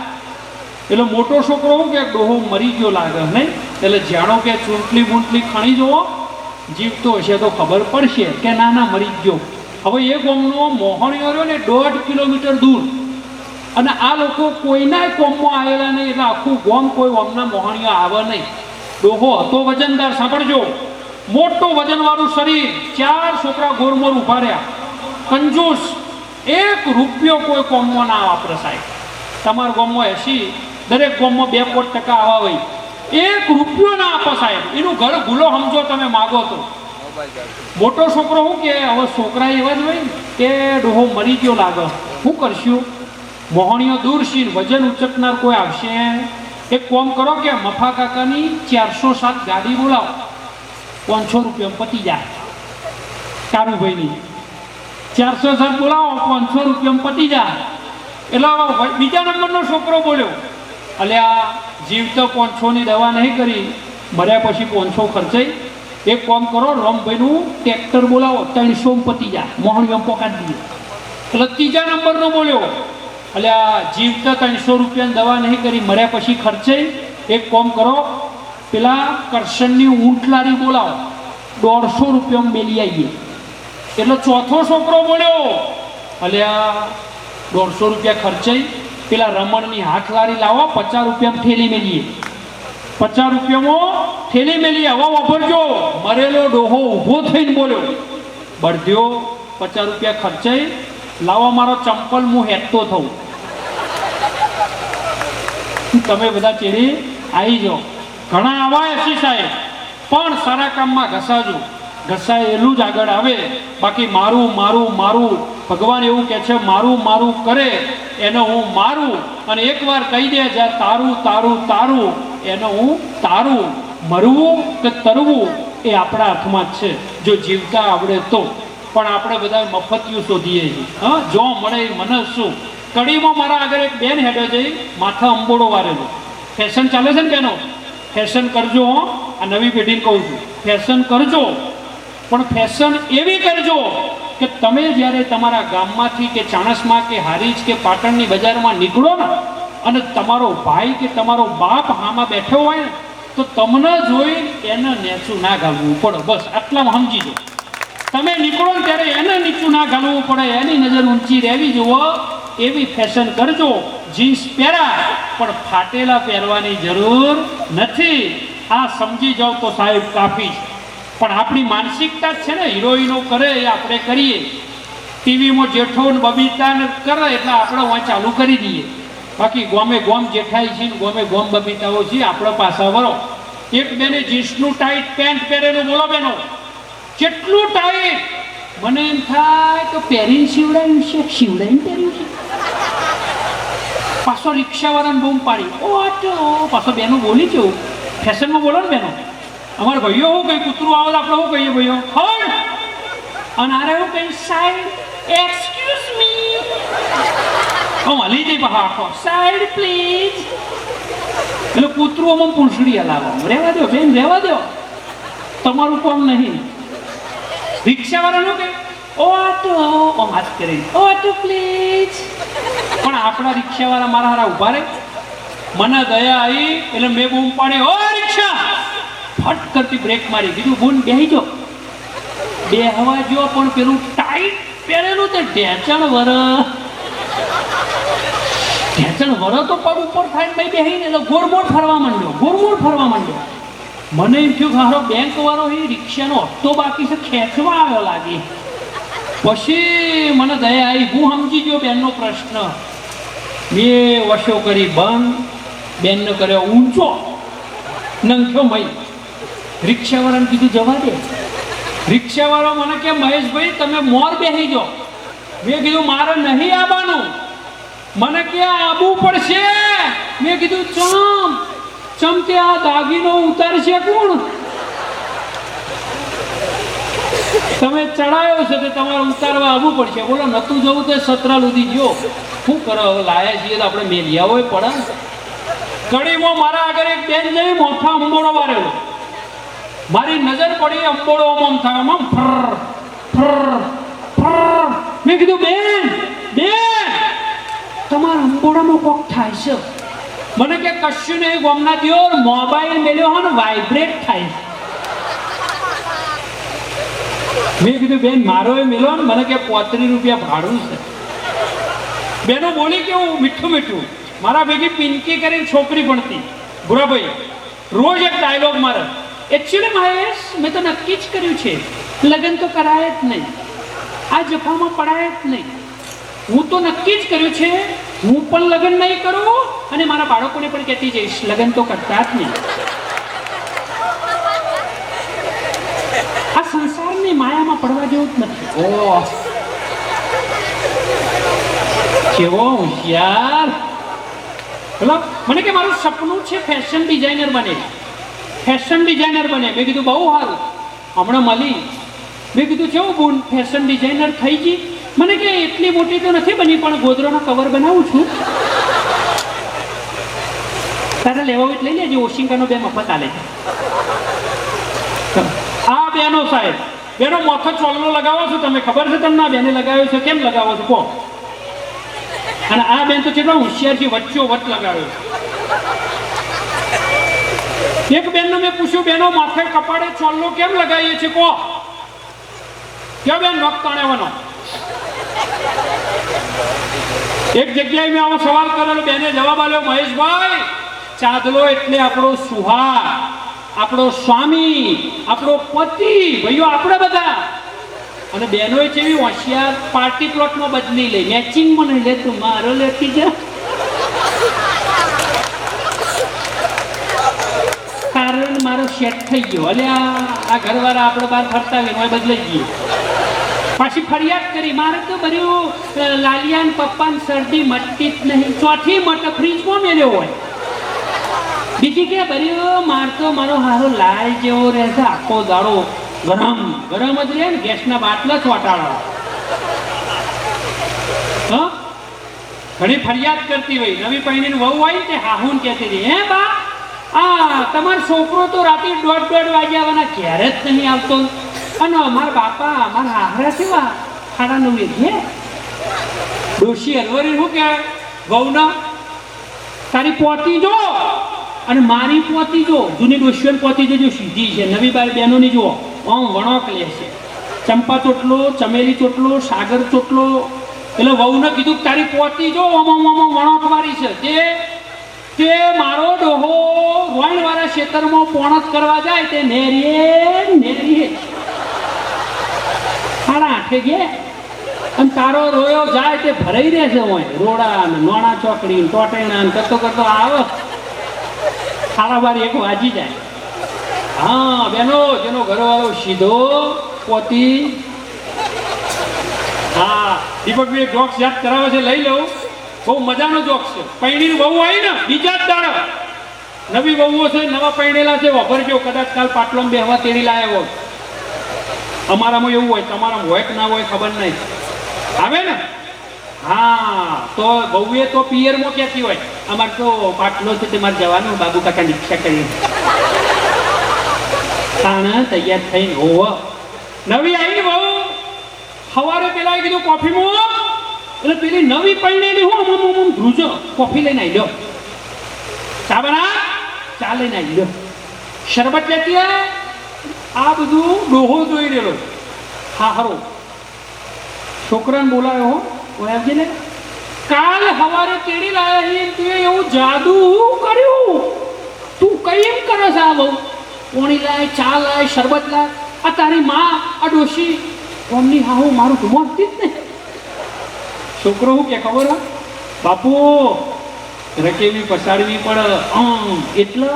એટલે મોટો છોકરો શું કે ડોહો મરી ગયો લાગે નહીં એટલે જાણો કે ચૂંટલી બૂંટલી ખણી જુઓ જીવતો હશે તો ખબર પડશે કે ના મરી ગયો હવે એ ગામનો મોહણીઓ રહ્યો ને 1.5 કિલોમીટર દૂર અને આ લોકો કોઈના કોમમાં આવેલા નહીં એટલે આખું ગામ કોઈ ગામના મોહણીઓ આવે નહીં ડોહો હતો વજનદાર સાંભળજો મોટો વજનવાળું શરીર 4 છોકરા ગોરમોર ઉભા રહ્યા કંજૂસ 1 રૂપિયો કોઈ કોમમાં ના વાપરે સાહેબ તમારા ગામમાં 80 દરેક ગામમાં 2% આવા હોય 1 રૂપિયો ના આપો સાહેબ એનું ઘર ભૂલો સમજો તમે માગો તો મોટો છોકરો શું કે હવે છોકરા એવા જ હોય ને કે ડોહો મરી ગયો લાગે શું કરશું મોહણીઓ દૂર છે, વજન ઉચકનાર કોઈ આવશે? એક કામ કરો કે મફા કાકાની 407 ગાડી બોલાવો, 500 રૂપિયા પતી જાય. કારુભાઈની 407 બોલાવો, 500 રૂપિયા પતી જાય. એટલે બીજા નંબરનો છોકરો બોલ્યો, અલ્યા જીવતો 500ની દવા નહીં કરી, મર્યા પછી 500 ખર્ચાઈ. એક કામ કરો, રમભાઈનું ટ્રેક્ટર બોલાવો, 300 પતી જાય, મોહણીઓ પકાડી દીધો. એટલે ત્રીજા નંબરનો બોલ્યો, અલ્યા જીવતા 300 રૂપિયાની દવા નહીં કરી, મર્યા પછી ખર્ચાઈ. એક કામ કરો, પેલા કરશનની ઊંટ લારી બોલાવો, 150 રૂપિયામાં મેલી આવીએ. એટલે ચોથો છોકરો બોલ્યો, અલ્યા 150 રૂપિયા ખર્ચાઈ, પેલા રમણની હાથ લારી લાવો, 50 રૂપિયામાં ઠેલી મેલીએ. 50 રૂપિયામાં ઠેલી મેલી. હવા વાપરજો. મરેલો ડોહો ઊભો થઈને બોલ્યો, બળદ્યો 50 રૂપિયા ખર્ચાઈ, લાવો મારો ચંપલ, હું હેઠતો થઉં. તમે બધા ચેડી આવી જાઓ. ઘણા આવા હશે સાહેબ, પણ સારા કામમાં ઘસાજો. ઘસાયેલું જ આગળ આવે. બાકી મારું મારું મારું, ભગવાન એવું કહે છે, મારું મારું કરે એને હું મારું, અને એકવાર કહી દે જ્યાં તારું તારું તારું એને હું તારું. મરવું કે તરવું એ આપણા હાથમાં જ છે, જો જીવતા આવડે તો. પણ આપણે બધા મફતિયું શોધીએ છીએ. હા, જો મળે મને શું. કડીમાં મારા આગળ એક બેન હેડે જઈ, માથા અંબોડો વારેલો. ફેશન ચાલે છે ને બેનો, ફેશન કરજો. આ નવી પેઢીને કહું છું, ફેશન કરજો, પણ ફેશન એવી કરજો કે તમે જ્યારે તમારા ગામમાંથી કે ચાણસમાં કે હારીજ કે પાટણની બજારમાં નીકળો ને, અને તમારો ભાઈ કે તમારો બાપ હામાં બેઠો હોય ને, તો તમને જોઈ એને નેચું ના ઘાલવું પડે. બસ આટલામાં સમજી દો. તમે નીકળો ને ત્યારે એને નીચું ના ઘાલવું પડે, એની નજર ઊંચી રહેવી જુઓ, એવી ફેશન કરજો. જીન્સ પહેરા, પણ ફાટેલા પહેરવાની જરૂર નથી. આ સમજી જાઓ તો સાહેબ કાફી છે. પણ આપણી માનસિકતા જ છે ને, હિરોઈનો કરે એ આપણે કરીએ. ટીવીમાં જેઠો ને બબીતા ને કરે એટલે આપણે વાં ચાલુ કરી દઈએ. બાકી ગોમે ગોમ જેઠાઈ છે ને ગોમે ગોમ બબીતાઓ છે, આપણે પાછા વરો. એક બેને જીન્સનું ટાઈટ પેન્ટ પહેરેલું, બોલો બેનો, કેટલું ટાઈટ. મને એમ થાય તો પહેરીને શિવડાયું છે, શિવડાઈને પહેર્યું છે. પાછો રિક્ષાવાળાને બૂમ પાડી, ઓટો. પાછો બેનો બોલી કેવું ફેશનમાં બોલો ને બેનો. અમારા ભાઈઓ શું કઈ કૂતરું આવે આપણે શું કહીએ ભાઈઓ, હળ. અને આરે શું કહી, સાઈડ, એક્સક્યુઝ મી. હું હલી જઈ પાછા આખો, સાઈડ પ્લીઝ. એટલે કૂતરું આમાં પૂંછડી હલાવો, રહેવા દો બેન, રહેવા દો, તમારું કામ નહીં. રિક્ષાવાળાનું કે ઓટો, હાથ કરીને ઓટો પ્લીઝ. પણ આપણા રિક્ષાવાળા મારા હારા ઉભા રહે. મને દયા આવી એટલે મેં બૂમ પાડી, ઓ રિક્ષા. ફટ કરતી બ્રેક મારી, કીધું બૂન બેહી જો. બે હવા જો, પણ પેલું ટાઈટ પહેરેલું તે ઢેચણ વર તો પગ ઉપર થાય ને બેહીને એટલે ગોળમોળ ફરવા માંડ્યો, ગોળમોળ ફરવા માંડ્યો. મને એમ થયું કે હારો બેંક વાળો એ રિક્ષાનો હપ્તો બાકી છે, ખેંચવા આવ્યો લાગે. પછી મને દયા આવી, હું સમજી ગયો બેનનો પ્રશ્ન. મેં વશો કરી બંધ, બેનને કર્યો ઊંચો, નંખ્યો મય. રિક્ષાવાળાને કીધું જવા દે. રિક્ષાવાળો મને કે મહેશભાઈ તમે મોર બેસી જાઓ. મેં કીધું મારે નહીં આવવાનું. મને કે આવવું પડશે. મેં કીધું ચમ કે આ દાગીનો ઉતારશે કોણ? તમે ચડાયો છે તો તમારે ઉતારવા આવવું પડશે. બોલો નતું જવું તો સતરા લુધી ગયો. શું કરો હવે, લાયા છીએ તો આપણે મેલિયા હોય પડે. કડીમાં મારા આગળ એક બેન જઈ, મોથા અંબોડો વારેલો. મારી નજર પડી, અંબોડો આમ થાય, આમ ફર ફર ફર. મેં કીધું બેન તમારા અંબોડામાં કોક થાય છે. મને કે કશું નહીં, ગોમના દિયો મોબાઈલ મેલ્યો હોય ને વાઇબ્રેટ થાય. મેં કીધું બેન મારો એ મેલો ને, મને કે 35 રૂપિયા ભાડું છે. બેનો બોલી કેવું મીઠું મીઠું. મારા ભેગી પિંકી કરીને છોકરી ભણતી, ભૂરાભાઈ રોજ એક ડાયલોગ મારે. એકચ્યુઅલી મહેશ, મેં તો નક્કી જ કર્યું છે, લગ્ન તો કરાય જ નહીં, આ જફામાં પડાય જ નહીં. હું તો નક્કી જ કર્યું છે, હું પણ લગ્ન નહીં કરું અને મારા બાળકોને પણ કહેતી જઈશ લગ્ન તો કરતા જ નહીં. આ સંસારની માયામાં પડવા જેવું જ નથી. કેવો હોશિયાર. બોલો, મને કે મારું સપનું છે ફેશન ડિઝાઇનર બને. ફેશન ડિઝાઇનર બને. મેં કીધું બહુ સારું. હમણાં મળી. મેં કીધું કેવું બોન ફેશન ડિઝાઇનર થઈ ગઈ? મને કે એટલી મોટી તો નથી બની, પણ ગોદરોનો કવર બનાવું છું. તારે લેવા હોય લઈ લેજે. ઓશિંકાનો 2 મફત આલે છે. આ બેનો સાહેબ, બેનો મોથો ચોલ્લો લગાવો છો તમે? ખબર છે તમને? આ બેને લગાવ્યો છે. કેમ લગાવો છો કહો? અને આ બેન તો કેટલો હોશિયાર છે, વચ્ચો વચ્ચ લગાવ્યો છે. એક બેનને મેં પૂછ્યું, બેનો માથે કપાળે ચોલ્લો કેમ લગાવીએ છે કહો? ક્યાં બેન નોક તાણેવાનો? એક જગ્યાએ મેં આવો સવાલ કરેલો, બેને જવાબ આપ્યો, મહેશભાઈ, ચાંદલો એટલે આપણો સુહાગ, આપણો સ્વામી, આપણો પતિ. ભાઈઓ આપણે બધા. અને બહેનોએ જેવી હોશિયાર, પાર્ટી પ્લોટમાં બદલી લે, મેચિંગમાં નહીં લે, તું મારો લેતી જા. કારણ મારો સેટ થઈ ગયો. અલે આ ઘરવાળા આપણે બહાર ફરતા હોય બદલાઈ ગયો. પાછી ફરિયાદ કરી, મારે તો બધું લાલિયાન પપ્પાને શરદી મટતી જ નહીં. ચોથી મટ ફ્રીજમાં મેલ્યો હોય. બીજી કે ભર્યો મારતો મારો હારો લાલ જેવો રહેશે, આખો દાડો ગરમ ગરમ જ રહે ને, ગેસના બાટલા ચોટાડો. હા, ઘણી ફરિયાદ કરતી હોય. નવી પૈણીની વહુ આવી ને તે હાહુન કહેતી હતી, હે બા, આ તમારો છોકરો તો રાતે 1:30 વાગ્યાવાના ઘેર જ નહીં આવતો. અને મારા બાપા, મારા હાહરા કેવા 9:30 છે. ડોશી હલવરી શું કે વહુના, તારી પોતી જો અને મારી પોતી જો. જૂની ડોશીઓની પોતી જો સીધી છે, નવી બાર બહેનોની જુઓ આમ વણોક લે છે. ચંપા ચોટલો, ચમેલી ચોટલો, સાગર ચોટલો. એટલે વહુને કીધું તારી પોતી જો આમ વણોક વાળી છે. તે મારો ડોહો રોઈણવાળા ખેતરમાં પોણત કરવા જાય તે નેરીએ 8:30 ગયા. અને તારો રોયો જાય તે ભરાઈ રહે છે હોય રોડા ને નોણા ચોકડી ટોટેણા કરતો કરતો આવે 1 વાગી જાય. હા બેનો, જેનો ઘરવાળો સીધો પોતી. હા, દીપકભાઈ જોક્સ યાદ કરાવે છે, લઈ લઉં. બહુ મજાનો જોક્સ છે. પૈણીની વહુ આવી ને બીજા જ દાડા, નવી વહુઓ છે, નવા પૈણેલા છે, વભરજો. કદાચ કાલ પાટલોમાં બેહવા તેડી લાવ્યા હોય. અમારામાં એવું હોય, તમારામાં હોય કે ના હોય ખબર નહીં. આવે ને? હા, તો વહુએ તો પિયરમાં કહેતી હોય, અમારે તો પાટલો છે તે મારે જવાનું, બાબુ કાકા રિક્ષા કરી તાણા તૈયાર થઈને હોવ. નવી આવી વહુ સવારે પેલા કીધું કોફી મૂક, એટલે પેલી નવી પૈણેલી હું ધ્રુજો કોફી લઈને આવી લો. ચા બના, ચા લઈને આવી લો. શરબત લેતી આ બધું ડોહો જોઈ રહેલો. હા હરો છોકરાને બોલાયો હો, આવજે ને. કાલ સવારે તેડી લાયા તું એવું જાદુ કર્યું. તું કઈ એમ કરે છે? આ બહુ પોણી લાય, ચા લાય, શરબત લાય. આ તારી માં, આ ડોશી કોમની હા હું મારું ઘુમાવતી જ ને. છોકરો હું કે ખબર હોય બાપુ, રકેવી પસાડવી પડે. એટલે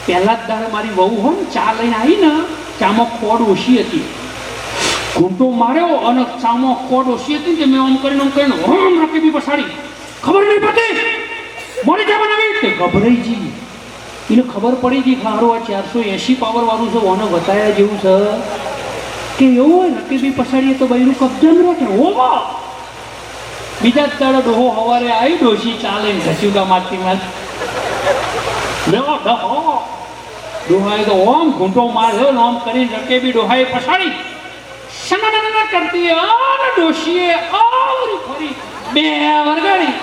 પહેલા જ દાડે મારી વહુ હોય ને ચા લઈને આવી ને, ચામાં ખોડ ઓછી હતી, ઘૂંટો માર્યો અને ચામાં ખોડ ઓછી હતી કે મેં આમ કરીને રકેવી પસાડી. ખબર નહીં પડતી મોડી ચા બનાવી તે ગભરાઈ ગઈ. એને ખબર પડી ગઈ હારું આ 480 પાવર વાળું છે, ઓને બતાવ્યા જેવું છે કે એવું હોય રકેવી પસાડીએ તો બૈરું કબજન રાખે. ઓવા બીજા જ દાડે ડોહો સવારે આવી, ડોશી ચાલે ઘસ્યુકા મારતી ડોહાએ તો ઓમ ઘૂંટો માર્યો ને ઓમ કરીને રકેબી ડોહાએ પછાડી સના કરતી અને ડોશીએ આવરી ફરી 2 વરગાડી.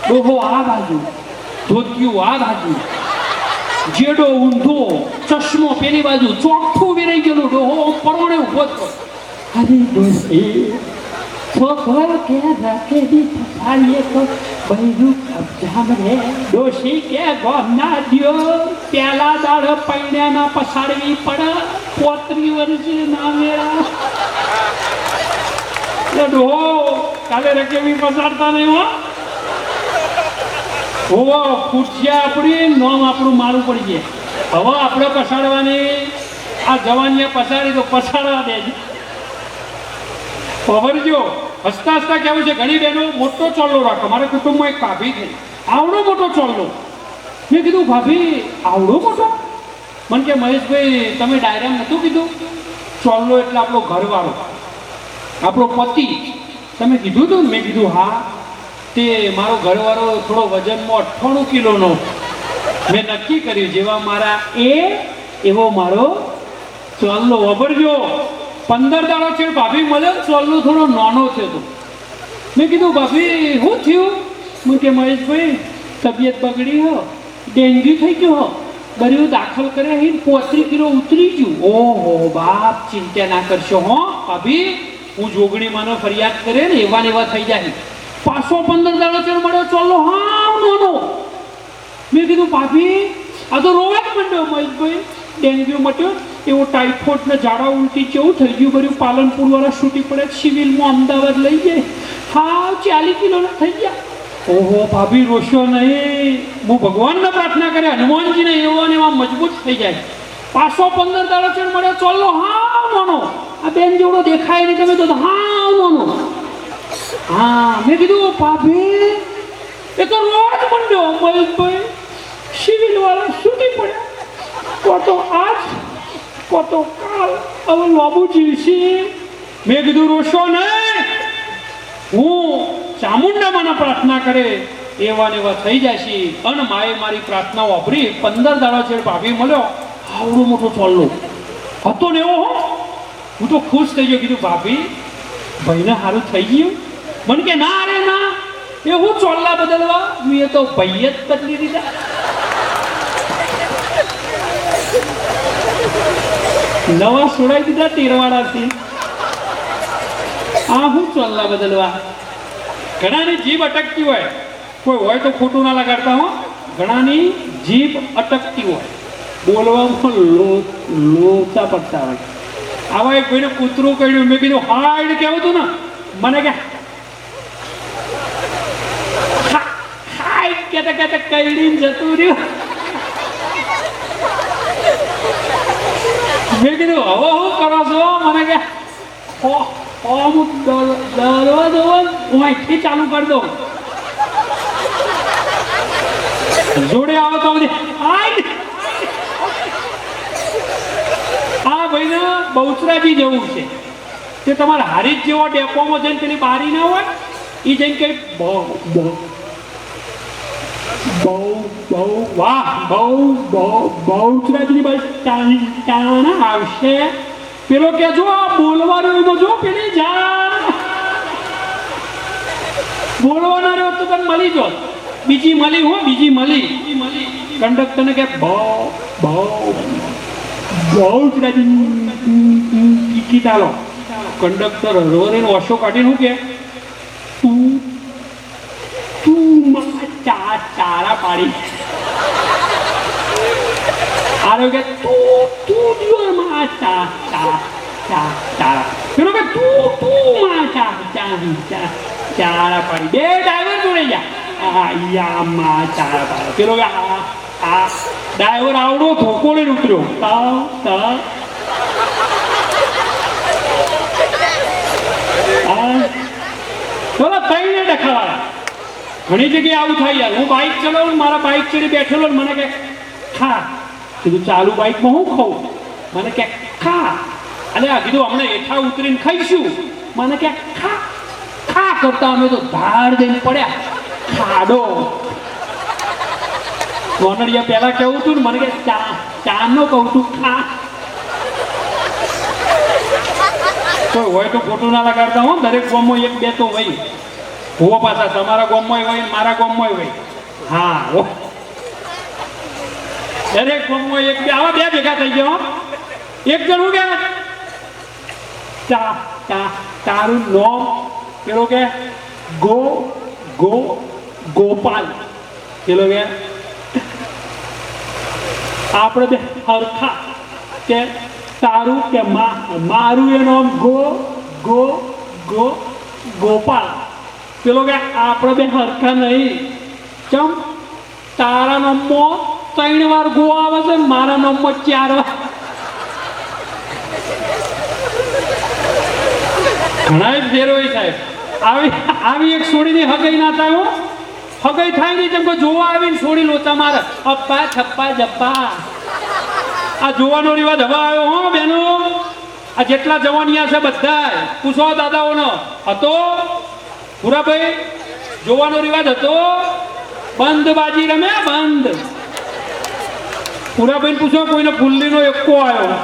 ડોહો આ બાજુ, ધોતિયું આ બાજુ, જેડો ઊંધો, ચશ્મો પેલી બાજુ, ચોખ્ઠું વેરાઈ ગયેલું. ડોહો પરોણે ઉભો થયો. અરે ડોશી છોકરો કે રકેબી પછાડીએ તો બૈરું કબજામ રે. ડોશી કે ગોમના દ્યો પેલા દાડ પૈણ્યાના પછાડવી પડે, 35 વર્ષે ના મેળા. ડોહો કાલે રકેબી પછાડતા નહીં હો. ફૂટશે આપણી નોમ આપણું મારું પડી જાય. હવે આપણે પછાડવાની આ જવાનીએ પછાડી તો પછાડવા દેજો. ખબરજો હસતા હસતા કેવું છે, ઘણી બહેનો મોટો ચોલ્લો રાખો. મારા કુટુંબમાં એક ભાભી થઈ, આવડો મોટો ચોલ્લો. મેં કીધું ભાભી આવડો મોટો? મને કે મહેશભાઈ તમે ડાયરામાં નહોતું કીધું ચોલ્લો એટલે આપણો ઘરવાળો, આપણો પતિ. તમે કીધું હતું ને? મેં કીધું હા. તે મારો ઘરવાળો થોડો વજનમાં 98 કિલોનો. મેં નક્કી કર્યું જેવા મારા એવો મારો ચોલ્લો. વબરજો 15 દાડો છે ભાભી મળ્યો, ચોલ્લો થોડો નાનો થયો હતો. મેં કીધું ભાભી શું થયું? મેં કે મહેશભાઈ તબિયત બગડી હો, ડેન્ગ્યુ થઈ ગયો હો, બર્યું દાખલ કર્યા 35 કિલો ઉતરી ગયું. ઓહો બાપ, ચિંતા ના કરશો હો ભાભી, હું જોગણી માનો ફરિયાદ કરે ને એવા ને એવા થઈ જાય. પાછો 15 દાડો છે મળ્યો ચોલ્લો હા નાનો. મેં કીધું ભાભી આ તો રોવા જ માંડ્યો મહેશભાઈ, ડેન્ગ્યુ મટ્યો એવો ટાઇફોઇડ ને ઝાડા ઉલટી કેવું થઈ ગયું, બધું પાલનપુર વાળા છૂટી પડે સિવિલમાં અમદાવાદ લઈ જાય. હા 40 કિલોના થઈ ગયા. ઓહો ભાભી રોશો નહીં, હું ભગવાનને પ્રાર્થના કરે હનુમાનજીને એવા ને એવા મજબૂત થઈ જાય. પાછો 15 દાડો છે મળ્યો ચોલ્લો હા નાનો. આ બેન જેવડો દેખાય નહીં, તમે તો હા નાનો. હા મેં કીધું ભાભી એ તો રોજ મંડ્યો મહેશભાઈ, સિવિલ વાળા છૂટી પડ્યા, તો આજ તો કાલ હવે લોબુ જીવશે. મેં કીધું રોશો નહીં, હું ચામુંડામાના પ્રાર્થના કરે એવા ને એવા થઈ જાય છે. અને માએ મારી પ્રાર્થના વાપરી 15 દાડા છે ભાભી મળ્યો આવડો મોટો ચોલ્લો હતો ને એવો હો. હું તો ખુશ થઈ ગયો. કીધું ભાભી ભાઈને સારું થઈ ગયું? મને કે ના રે ના, એ હું ચોલ્લા બદલવા, મેં તો ભાઈ જ બદલી દીધા. નવા છોડાઈ દીધા તીરવાડાથી. આ હું ચોલ્લા બદલવા. ઘણાની જીભ અટકતી હોય, કોઈ હોય તો ખોટું ના લગાડતા હો. ઘણાની જીભ અટકતી હોય, બોલવામાં લોચા પડતા હોય. આવા એક ભાઈને કૂતરું કહ્યું, મેં કીધું હાઈડ કેવું હતું ને, મને કે હાઈડ કેતા કેતા કઈડીને જતું રહ્યું. મેં કીધું હવે શું કરો છો? મને કે દરવાજો હું અહીંથી ચાલુ કરી દઉં, જોડે આવો તો બધી આ ભાઈને બહુચરાજી જવું છે. તે તમારે હારીજ જેવો ડેપોમાં જઈને પેલી બારી ના હોય એ જઈને કઈ બહુચરાજીની બસ ટાણા આવશે. પેલો કે જો આ બોલવાનું એમાં જો પેલી જા બોલવાના રહ્યો તો તને મળી જો. બીજી મળી હો, બીજી મળી. કંડક્ટરને કે બહુચરાજી ટિકિટ આલો. કંડક્ટર રોરીને ઓશો કાઢીને શું કે તું ચારા પાડી. આરો કે તું દિવસમાં ચારા. પેલો કે તું માં ચારા પાડી. બે ડ્રાઈવર જોડે જા માં ચારા પાડે. પેલો કે આ ડ્રાઈવર આવડો ધોકો લઈને ઉતર્યો. ચલો તઈને દેખાવાળા. ઘણી જગ્યાએ આવું થાય યાર. હું બાઇક ચલાવું, મારા બાઇક ચડી બેઠેલો મને કે ખા. કીધું ચાલુ બાઇકમાં હું ખાઉં? મને કે ખા. અરે આ કીધું હમણાં હેઠા ઉતરીને ખાઈશું. મને કે ખા ખા કરતા અમે તો ધાડ દઈને પડ્યા ખાડો. કોનડિયા પહેલા કેવું હતું ને, મને કે ચાનો કહું તું ખા. કોઈ હોય તો ખોટું ના લગાડતા હો. દરેક ગામમાં એક બે તો હોય હો. પાછા તમારા ગામમાં હોય, મારા ગામમાં હોય. હા દરેક ગામમાં એક બે આવા બે ભેગા થઈ ગયા. એક જણ હું કે તારું નામ? પેલો કે ગોપાલ. પેલો કે આપણે બે હરખા કે તારું કે મારું એ નામ ગોપાલ. પેલો કે આપણે બે હરખા નહીં. ચમ તારા નામમાં 3 વાર ગો આવે છે, મારા નામમાં 4 વાર. ઘણા ફેર હોય સાહેબ. આવી એક છોડીની હગાઈ ના થાય હો. હગાઈ થાય નહીં જેમ કે જોવા આવીને છોડી લોચા મારે અપ્પા છપ્પા જપ્પા. આ જોવાનો રિવાજ હવે આવ્યો હો બેનો. આ જેટલા જવાનિયા છે બધા પૂછો દાદાઓનો હતો પુરાભાઈ જોવાનો રિવાજ હતો. બંધ બાજી રમે બંધ. પુરાભાઈ પૂછો કોઈને ફૂલ્લીનો એકો આવ્યો,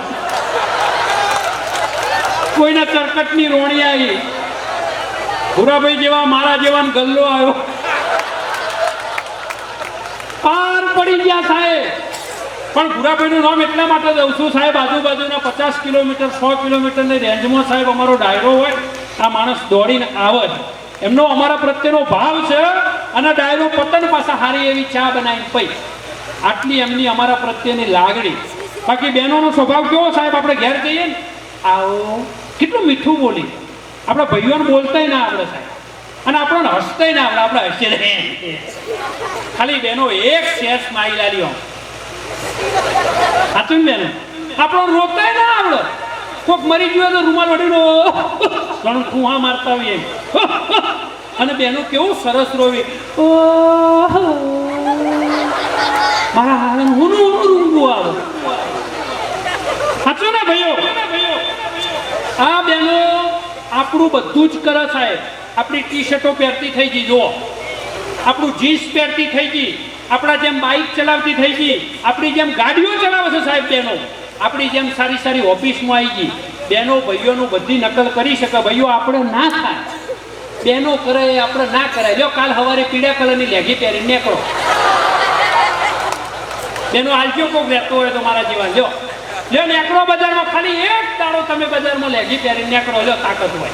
કોઈને ચરકટની રોણી આવી, પુરાભાઈ જેવા મારા જેવા ગલ્લો આવ્યો. પાર પડી ગયા સાહેબ. પણ ભૂરાભાઈનું નામ એટલા માટે દઉં છું સાહેબ, આજુબાજુના 50 કિલોમીટર 100 કિલોમીટરની રેન્જમાં સાહેબ અમારો ડાયરો હોય, આ માણસ દોડીને આવે જ. એમનો અમારા પ્રત્યેનો ભાવ છે અને ડાયરો પતન પાસે સારી એવી ચા બનાવીને પઈ. આટલી એમની અમારા પ્રત્યેની લાગણી. બાકી બહેનોનો સ્વભાવ કેવો સાહેબ, આપણે ઘેર જઈએ ને આવો કેટલું મીઠું બોલી. આપણા ભાઈઓને બોલતાય ના આવડે સાહેબ, અને આપણને હસતાય ના આવડે. આપણે હસીએ ખાલી બહેનો એક શેષ મારી લાલી આમ સાચું બેન, આપણો રોકાય ના આવડે. કોક મરી ગયો તો રૂમાલ વડીનો ઘણું ખુહા મારતા હોઈએ અને બેનો કેવું સરસ રોવી મારા હારણ હું રૂંગું આવે. સાચું ને ભાઈઓ? આ બેનો આપણું બધું જ કરે સાહેબ. આપણી ટી શર્ટો પહેરતી થઈ ગઈ, જુઓ આપણું જીન્સ પહેરતી થઈ ગઈ, આપણા જેમ બાઇક ચલાવતી થઈ ગઈ, આપણી જેમ ગાડીઓ ચલાવે છે સાહેબ બહેનો, આપણી જેમ સારી સારી ઓફિસમાં આવી ગઈ. બહેનો ભાઈઓનું બધી નકલ કરી શકે. ભાઈઓ આપણે ના થાય, બહેનો કરે આપણે ના કરાય. લ્યો કાલ સવારે પીળા કલરની લેગી પહેરીને નીકળો. બહેનો હાલજો કોક રહેતો હોય તો મારા જેવા લ્યો લ્યો નીકળો બજારમાં. ખાલી એક દાડો તમે બજારમાં લેગી પહેરીને નીકળો, લ્યો તાકાત હોય.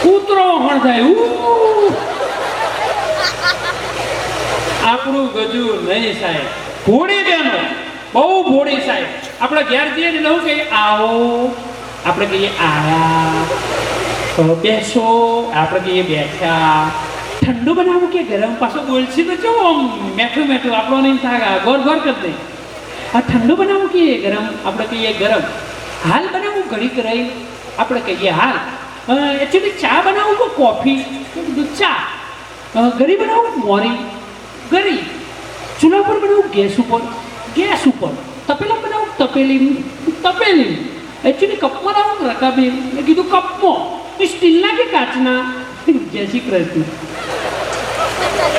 કૂતરો હણ થાય આપણું ગજુ નહીં સાહેબ. ભોળી બેનો બહુ ભોળી સાહેબ. આપણે ઘેર જઈએ ને એવું કહીએ આવો, આપણે કહીએ આયા, બેસો, આપણે કહીએ બેઠા. ઠંડુ બનાવું કે ગરમ? પાછું બોલશી તો જો મેઠું મેઠું આપણો નહીં થાય, ગોર ગોર કરી દે. આ ઠંડુ બનાવું કે ગરમ? આપણે કહીએ ગરમ. હાલ બનાવું ઘડી રહી? આપણે કહીએ હાલ. એકચ્યુઅલી ચા બનાવું કે કોફી? ચા. ગરી બનાવું મોરી? ગરી. ચૂલા પર બનાવું ગેસ ઉપર? ગેસ ઉપર. તપેલા બનાવું તપેલી? તપેલી. એકચ્યુઅલી કપમાં બનાવું રકાબી? મેં કીધું કપમાં. સ્ટીલના કે કાચના? જય શ્રી કૃષ્ણ.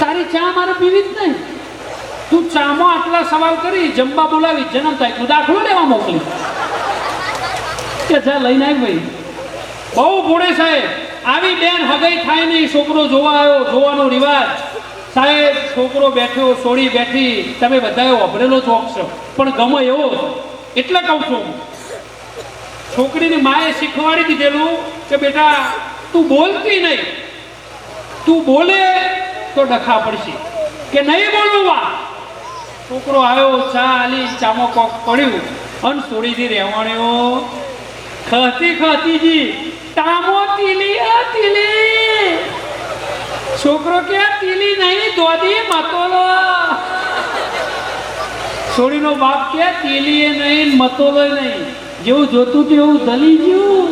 તારી ચા મારે પીવી જ નહીં. તું ચામાં આટલા સવાલ કરી, જમવા બોલાવી, જન્મ થાય તું દાખલો લેવા મોકલી કે જા લઈને આવી. ભાઈ બહુ ભોળે સાહેબ. આવી બેન હગાઈ થાય નહીં, છોકરો જોવા આવ્યો, જોવાનો રિવાજ સાહેબ. છોકરો બેઠો, સોડી બેઠી, તમે બધાએ વાપરેલો ચોક છો, પણ ગમે એવો એટલે કહું છું. છોકરીની માએ શીખવાડી દીધેલું કે બેટા તું બોલતી નહીં, તું બોલે તો ડખા પડશે, કે નહીં બોલવા. છોકરો આવ્યો, ચા આલી, ચામાં કોક પડ્યું અને સોડીથી રહેવાણ્યો. ખતી ખતીજી ટામો તીલી તીલી. છોકરો કે તીલી નહીં દોધી મતોલો. છોડીનો બાપ કે તીલી નહીં મતોલો નહીં. જેવું જોતું તેવું ધલી ગયું.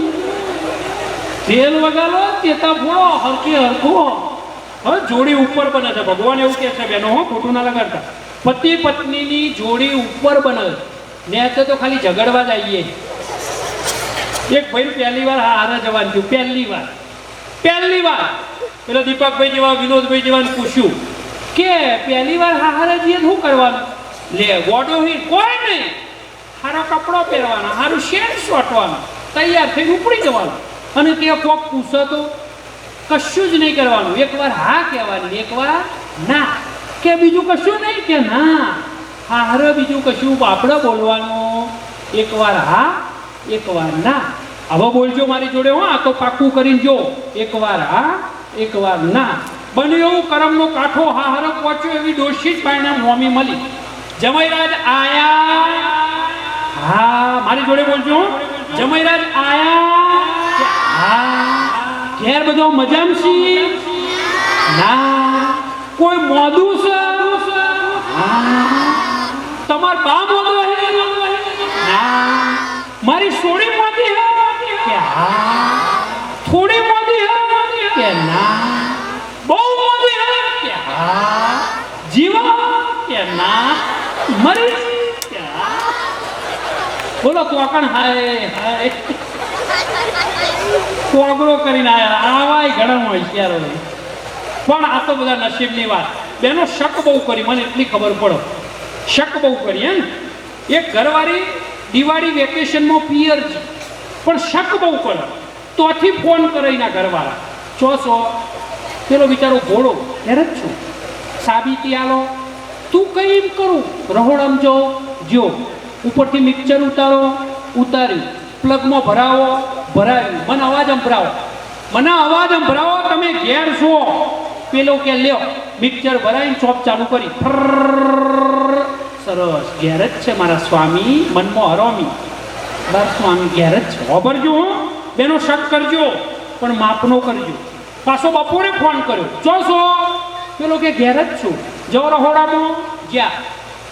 તેલ વગાલો તેતા ફોડો હરખી હરખો. હવે જોડી ઉપર બને છે. ભગવાન એવું કહે છે બેનો, હો ખોટું ના લગાડતા. પતિ પત્નીની જોડી ઉપર બને. ને તો ખાલી ઝઘડવા જ આવીએ. એક ભાઈ પહેલી વાર હારા જવાનું થયું. પહેલી વાર પેલો દીપકભાઈ જેવા, વિનોદભાઈ જેવાને પૂછ્યું કે પહેલી વાર હારા જઈએ શું કરવાનું? લે ગોડો કોઈ નહીં, સારા કપડો પહેરવાના, સારું શેર સોટવાનું, તૈયાર થઈને ઉપડી જવાનું. અને તે કોક પૂછો તો કશું જ નહીં કરવાનું. એકવાર હા કહેવાની, એકવાર ના. કે બીજું કશું નહીં? કે ના. હા હારે બીજું કશું આપણે બોલવાનું. એકવાર હા, એકવાર ના. હવે બોલજો મારી જોડે. હો આ તો પાક્કું કરીને જો. એકવાર હા, એકવાર ના. બને એવું કરમનો કાંઠો હા હારે પહોંચ્યો એવી ડોશી જ ભાઈના મોમી મળી. જમાઈરાજ આયા. હા મારી જોડે બોલજો. જમાઈરાજ આયા. હા. ઘેર બધો મજામશી? ના. કોઈ મોદું છે? તમાર બા મોદો હે? ના. મારી સોડી મોદી હે? કે હા. થોડી મોદી હે? કે ના? બહુ મોદી હે કે હા? જીવો કે ના? મરી કે હા? બોલો તોકણ હાય હાય કોગળો કરીને આયા આવાય ઘણા હોશિયાર હોય. પણ આ તો બધા નસીબની વાત. બેનો શક બહુ કરી, મને એટલી ખબર પડો, શક બહુ કરી. એમ એક ઘરવાળી દિવાળી વેકેશનમાં પિયર છે, પણ શક બહુ કરે. તોથી ફોન કરે એના ઘરવાળા, ચોસો પેલો બિચારો ઘોડો ઘેર જ છું, સાબિતી આલો. તું કઈ એમ કરું રહોડમ જો ઉપરથી મિક્સર ઉતારો, ઉતાર્યું, પ્લગમાં ભરાવો, ભરાવ્યું, મને અવાજ સંભળાવો, તમે ઘેર છો. પેલો કે લ્યો મિક્સર ભરાઈને ચોપ ચાલુ કરી, સરસ ઘેર જ છે મારા સ્વામી, મનમાં હરોમી બાર સ્વામી ઘેર જ છે. વાપરજો બેનો શક કરજો, પણ માપનો કરજો. પાછો બપોરે ફોન કર્યો, ચોસો પેલો કે ઘેર જ છું, જો રહોડામાં ગયા,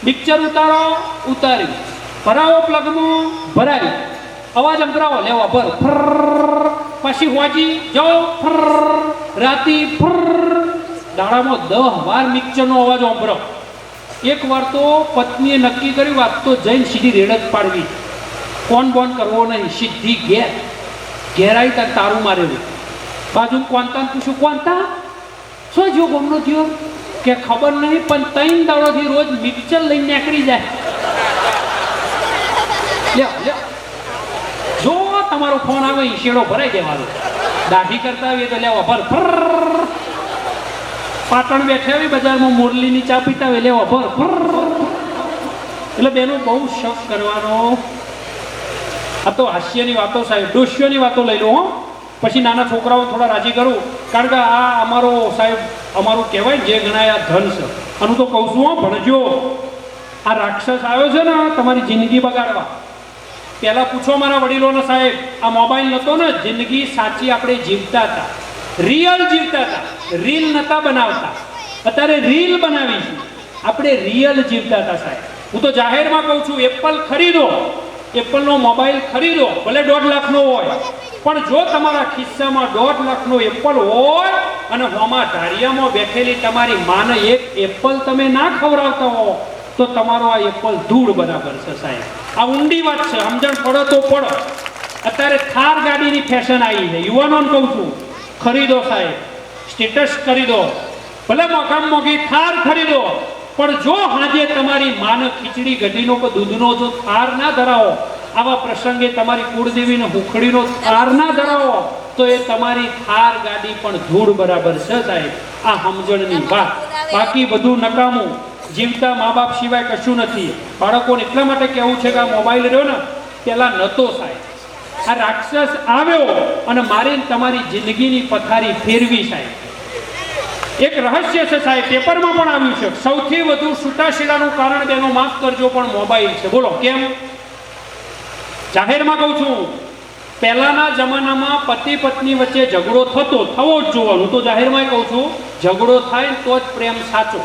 મિક્સર ઉતારો, ઉતાર્યું, ભરાવો પ્લગમાં, ભરાયું, અવાજ સંભળાવો, લેવા ભર, પછી હોજી જાઓ, રાતી દાડામાં 10 વાર મિક્સરનો અવાજ સંભળાવો. એક વાર તો પત્નીએ નક્કી કર્યું વાત તો જઈને સીધી રેડ જ પાડવી, કોણ બોન કરવો નહીં, સીધી ઘેર આવી ત્યાં તારું મારેલું. બાજુ કોણતાને પૂછ્યું, કોણતા શું જો ગમનો થયો કે ખબર નહીં, પણ 3 દાડોથી રોજ મિક્સર લઈને નીકળી જાય. લ્યો જો તમારો ફોન આવે શેડો ભરાઈ દેવાનો, દાઢી કરતા આવીએ તો લેવા ભર, પાટણ બેઠા આવી બજારમાં મોરલીની ચા પીતા હોય, લેવા ભર. એટલે બેનો બહુ શક કરવાનો. આ તો હાસ્યની વાતો સાહેબ, ડોસ્યોની વાતો લઈ લો હો, પછી નાના છોકરાઓ થોડા રાજી કરું, કારણ કે આ અમારો સાહેબ અમારું કહેવાય જે ગણાય આ ધન છે. આનું તો કહું છું હો, ભણજો. આ રાક્ષસ આવ્યો છે ને તમારી જિંદગી બગાડવા. પહેલાં પૂછો મારા વડીલોને સાહેબ, આ મોબાઈલ નહોતો ને, જિંદગી સાચી આપણે જીવતા હતા, રિયલ જીવતા હતા, રીલ નહોતા બનાવતા. અત્યારે રીલ બનાવીશું, આપણે રિયલ જીવતા હતા સાહેબ. હું તો જાહેરમાં કહું છું, એપલ ખરીદો, એપલનો મોબાઈલ ખરીદો, ભલે 1.5 લાખનો હોય, પણ જો તમારા ખિસ્સામાં 1.5 લાખનો એપલ હોય અને હોમાં ઢાળિયામાં બેઠેલી તમારી માને એક એપલ તમે ના ખવડાવતા હો, તો તમારો આ એપલ ધૂળ બરાબર છે સાહેબ. આ ઊંડી વાત છે, સમજણ પડો તો પડો. અત્યારે થાર ગાડીની ફેશન આવી છે, યુવાનોને કહું છું ખરીદો સાહેબ, સ્ટેટસ કરી દો, ભલે મોઘી થાર ખરીદો, પણ જો હાજે તમારી માને ખીચડી ગઢીનો કે દૂધનો જો થાર ના ધરાવો, આવા પ્રસંગે તમારી કુળદેવીને હુખડીનો થાર ના ધરાવો, તો એ તમારી થાર ગાડી પણ ધૂળ બરાબર છે સાહેબ. આ સમજણની વાત. બાકી બધું નકામું, જીવતા મા બાપ સિવાય કશું નથી. બાળકોને એટલા માટે કહેવું છે કે આ મોબાઈલ રહ્યો ને પહેલાં નહોતો સાહેબ. આ રાક્ષસ આવ્યો અને મારીને તમારી જિંદગીની પથારી ફેરવી સાહેબ. એક રહસ્ય છે સાહેબ, પેપરમાં પણ આવ્યું છે, સૌથી વધુ છૂટાછેડાનું કારણ બેનો માફ કરજો પણ મોબાઈલ છે. બોલો કેમ? જાહેરમાં કહું છું, પહેલાના જમાનામાં પતિ પત્ની વચ્ચે ઝઘડો થવો જ જોવાનું. તો જાહેરમાં કહું છું, ઝઘડો થાય તો જ પ્રેમ સાચો.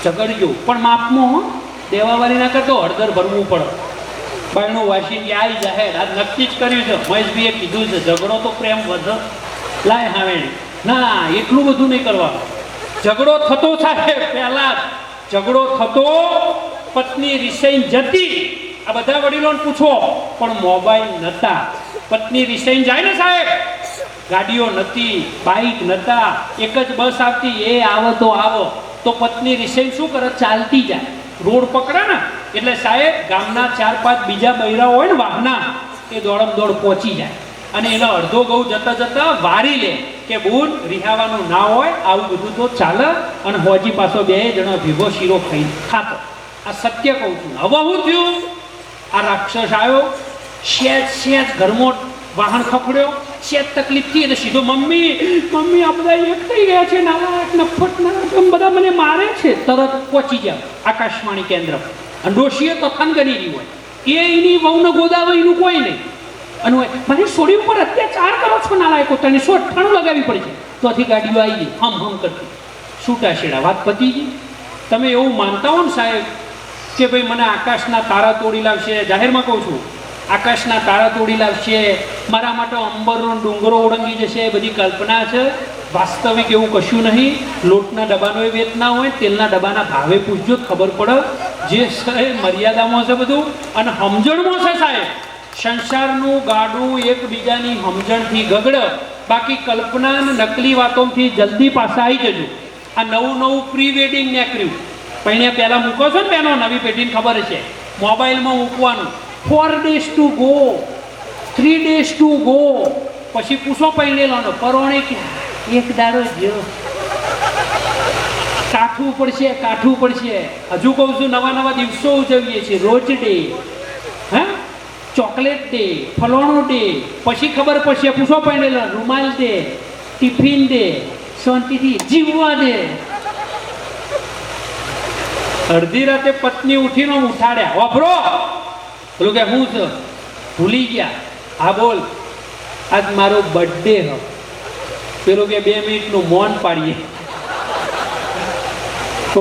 ઝઘડજો પણ માપમાં, દેવાવાળી ના કરતો હળદર ભરવું પડે. બાયણું વાસી આવી જાહેર આ નક્કી જ કર્યું છે, મહેશભાઈએ કીધું છે, ઝઘડો તો પ્રેમ વધે લાય હાવેણી. ના, એટલું બધું નહીં કરવાનું. ઝઘડો થતો સાહેબ, પહેલા ઝઘડો થતો, પત્ની રિસાઈને જતી, આ બધા વડીલોને પૂછો, પણ મોબાઈલ નહોતા. પત્ની રિસાઈને જાય ને સાહેબ, ગાડીઓ નથી, બાઇક નહોતા, એક જ બસ આવતી, એ આવો તો આવો, તો પત્ની રિસાઈને શું કરે? ચાલતી જાય, રોડ પકડે ને એટલે સાહેબ ગામના 4-5 બીજા બૈરાઓ હોય ને વાહના, એ દોડમ દોડ પહોંચી જાય અને એનો અડધો ઘઉં જતા જતા વારી લે કે બૂન રિહાવાનું ના હોય, આવું બધું તો ચાલે. અને હોજી પાછો 2 જણા ભેગો શીરો ખાઈ ખાતો. આ સત્ય કહું છું. હવે શું થયું? આ રાક્ષસ આવ્યો, સેજ ઘરમાં વાહન ખખડ્યો, સેજ તકલીફ થઈ એટલે સીધો મમ્મી આ બધા એક થઈ ગયા છે, નારાયક નફટ નારાયક બધા મને મારે છે. તરત પહોંચી જાય આકાશવાણી કેન્દ્ર. અને ડોશીએ તો થનગની રહી હોય, એ એની વહુને ગોદાવે એનું કોઈ નહીં. અને મારી છોડી ઉપર અત્યાચાર કરો છો નાલાયકો, તને 198 લગાવી પડી છે. તો આથી ગાડીઓ આવી ગઈ હમ કરતી, છૂટાછેડા, વાત પતી ગઈ. તમે એવું માનતા હો ને સાહેબ કે ભાઈ મને આકાશના તારા તોડી લાવશે, જાહેરમાં કહું છું, આકાશના તારા તોડી લાવશે, મારા માટે અંબરનો ડુંગરો ઓળંગી જશે એ બધી કલ્પના છે. વાસ્તવિક એવું કશું નહીં. લોટના ડબ્બાનો એ વેત ના હોય, તેલના ડબ્બાના ભાવે પૂછજો તો ખબર પડે. જે છે એ મર્યાદામાં છે બધું, અને સમજણમાં છે સાહેબ. સંસારનું ગાડું એકબીજાની સમજણથી ગગડે, બાકી કલ્પના અને નકલી વાતોથી જલ્દી પાછા આવી જજો. આ નવું પ્રી વેડિંગ નીકળ્યું, પહેલા પહેલાં મૂકો છો ને બેનો, નવી પેઢીને ખબર છે, મોબાઈલમાં મૂકવાનું 4 days to go, 3 days to go, પછી પૂછો પહેલેલો પરોણે ક્યાં, એક દાડો જ્યો, કાઠવું પડશે. હજુ કહું છું, નવા દિવસો ઉજવીએ છીએ, રોજ ડે, હા, ચોકલેટ ડે, ફલોણો ડે, પછી ખબર પડશે, પૂછો પહેલેલો રૂમાલ ડે, ટિફિન ડે, શાંતિથી જીવવા દે. અડધી રાતે પત્ની ઉઠીને ઉઠાડ્યા, વાપરો પેલું કે હું છે, ભૂલી ગયા, હા બોલ, આજ મારો બર્થડે હ. પેલું કે 2 મિનિટનું મૌન પાડીએ.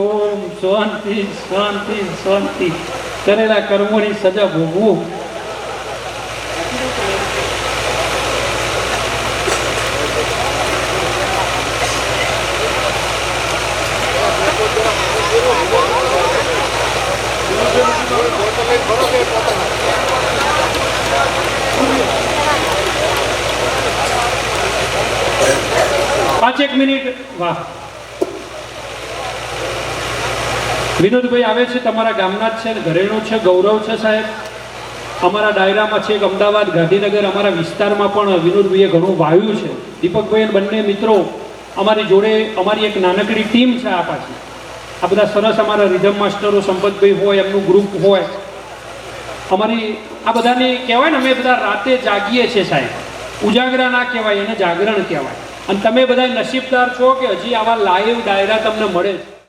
ઓમ શાંતિ શાંતિ શાંતિ. કરેલા કર્મોની સજા ભોગવું. પાંચ એક મિનિટ. વાહ, વિનોદભાઈ આવે છે, તમારા ગામના જ છે, ઘરેણું છે, ગૌરવ છે સાહેબ. અમારા ડાયરામાં છે, અમદાવાદ, ગાંધીનગર, અમારા વિસ્તારમાં પણ વિનોદભાઈએ ઘણું વાવ્યું છે. દીપકભાઈ અને બંને મિત્રો અમારી જોડે, અમારી એક નાનકડી ટીમ છે. આ પાછી આ બધા સરસ અમારા રિધમ માસ્ટરો, સંપતભાઈ હોય, એમનું ગ્રુપ હોય, અમારી આ બધાને કહેવાય ને, અમે બધા રાતે જાગીએ છીએ સાહેબ. ઉજાગરા ના કહેવાય, એને જાગરણ કહેવાય. અને તમે બધા નસીબદાર છો કે હજી આવા લાઈવ ડાયરા તમને મળે છે.